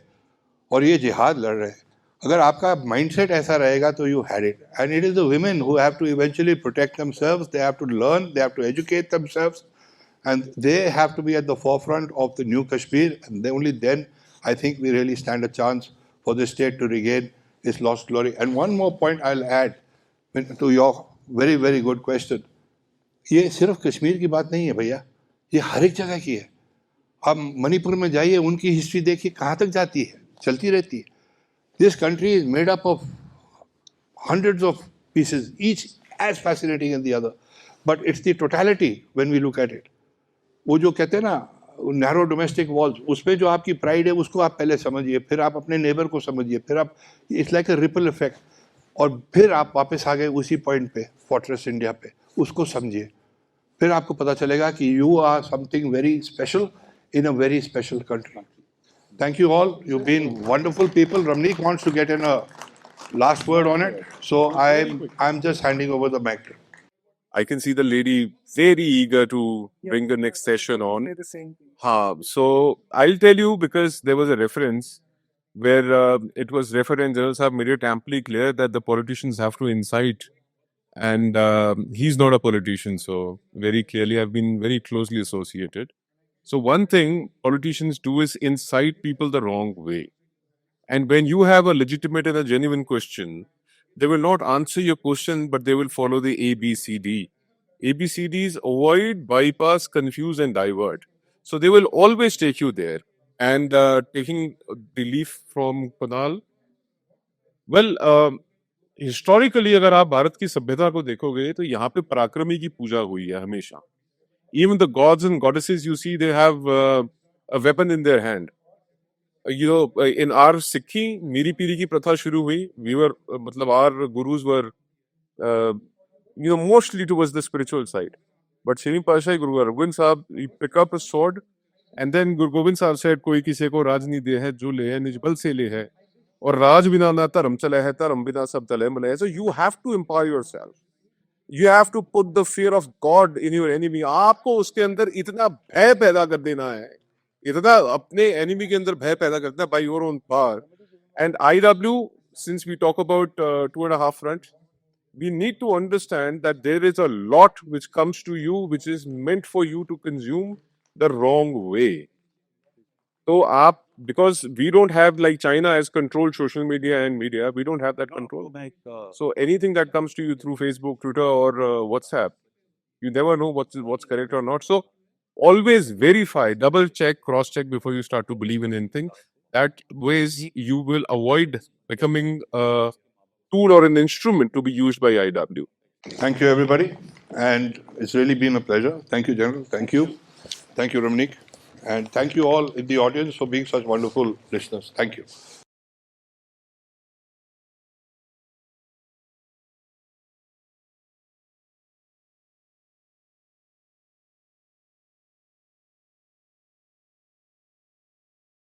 और ये जिहाद लड़ रहे हैं। अगर आपका माइंडसेट ऐसा रहेगा तो you had it, and it is the women who have to eventually protect themselves, they have to learn, they have to educate themselves, and they have to be at the forefront of the new Kashmir, and only then I think we really stand a chance for the state to regain its lost glory. And one more point I'll add to your very, very good question. ये सिर्फ कश्मीर की बात नहीं है भैया, ये हर एक जगह की है। आप मणिपुर में जाइए, उनकी हिस्ट्री देखिए कहाँ तक जाती है, चलती रहती है। This country is made up of hundreds of pieces, each as fascinating as the other, but it's the totality when we look at it. वो जो कहते हैं ना नैरो डोमेस्टिक वॉल्स, उसमें जो आपकी प्राइड है उसको आप पहले समझिए, फिर आप अपने नेबर को समझिए, फिर आप, it's like a ripple effect, और फिर आप वापस आ गए उसी पॉइंट पे, फोर्ट्रेस इंडिया पे, उसको समझिए, फिर आपको पता चलेगा कि you are something very special in a very special country. Thank you all. You've been wonderful people. Ramnik wants to get in a last word on it, so I'm just handing over the mic. I can see the lady very eager to bring the next session on. So I'll tell you, because there was a reference where it was referred and General Sahab made it amply clear that the politicians have to incite, and he's not a politician, so very clearly I've been very closely associated. So one thing politicians do is incite people the wrong way. And when you have a legitimate and a genuine question, they will not answer your question, but they will follow the ABCD. ABCDs: avoid, bypass, confuse, and divert. So they will always take you there. And taking relief from Kunal, well, historically, अगर आप भारत की सभ्यता को देखोगे तो यहाँ पे पराक्रमी की पूजा हुई है हमेशा. Even the gods and goddesses you see, they have a weapon in their hand. You know, in our Sikhi, Miri Piri ki pratha shuru hui. We were, matlab, our gurus were, mostly towards the spiritual side. But Shri Pasha Guru Gobind Sahib, he pick up a sword, and then Guru Gobind Sahib said, "Koi kise ko raj nahi de hai, jo le hai nij bal se le hai, aur raj bina na dharam chala hai, dharam bina sab tale male hai." So you have to empower yourself. You have to put the fear of God in your enemy. आपको उसके अंदर इतना भय पैदा कर देना है, इतना अपने enemy के अंदर भय पैदा करना है by your own power. And IW, since we talk about 2.5 front, we need to understand that there is a lot which comes to you which is meant for you to consume, the wrong way. So, because we don't have, like China has controlled social media and media, we don't have that control. So anything that comes to you through Facebook, Twitter, or WhatsApp, you never know what's correct or not. So always verify, double check, cross check before you start to believe in anything. That ways you will avoid becoming a tool or an instrument to be used by IW. Thank you, everybody. And it's really been a pleasure. Thank you, General. Thank you. Thank you, Ramnik. And thank you all in the audience for being such wonderful listeners. Thank you.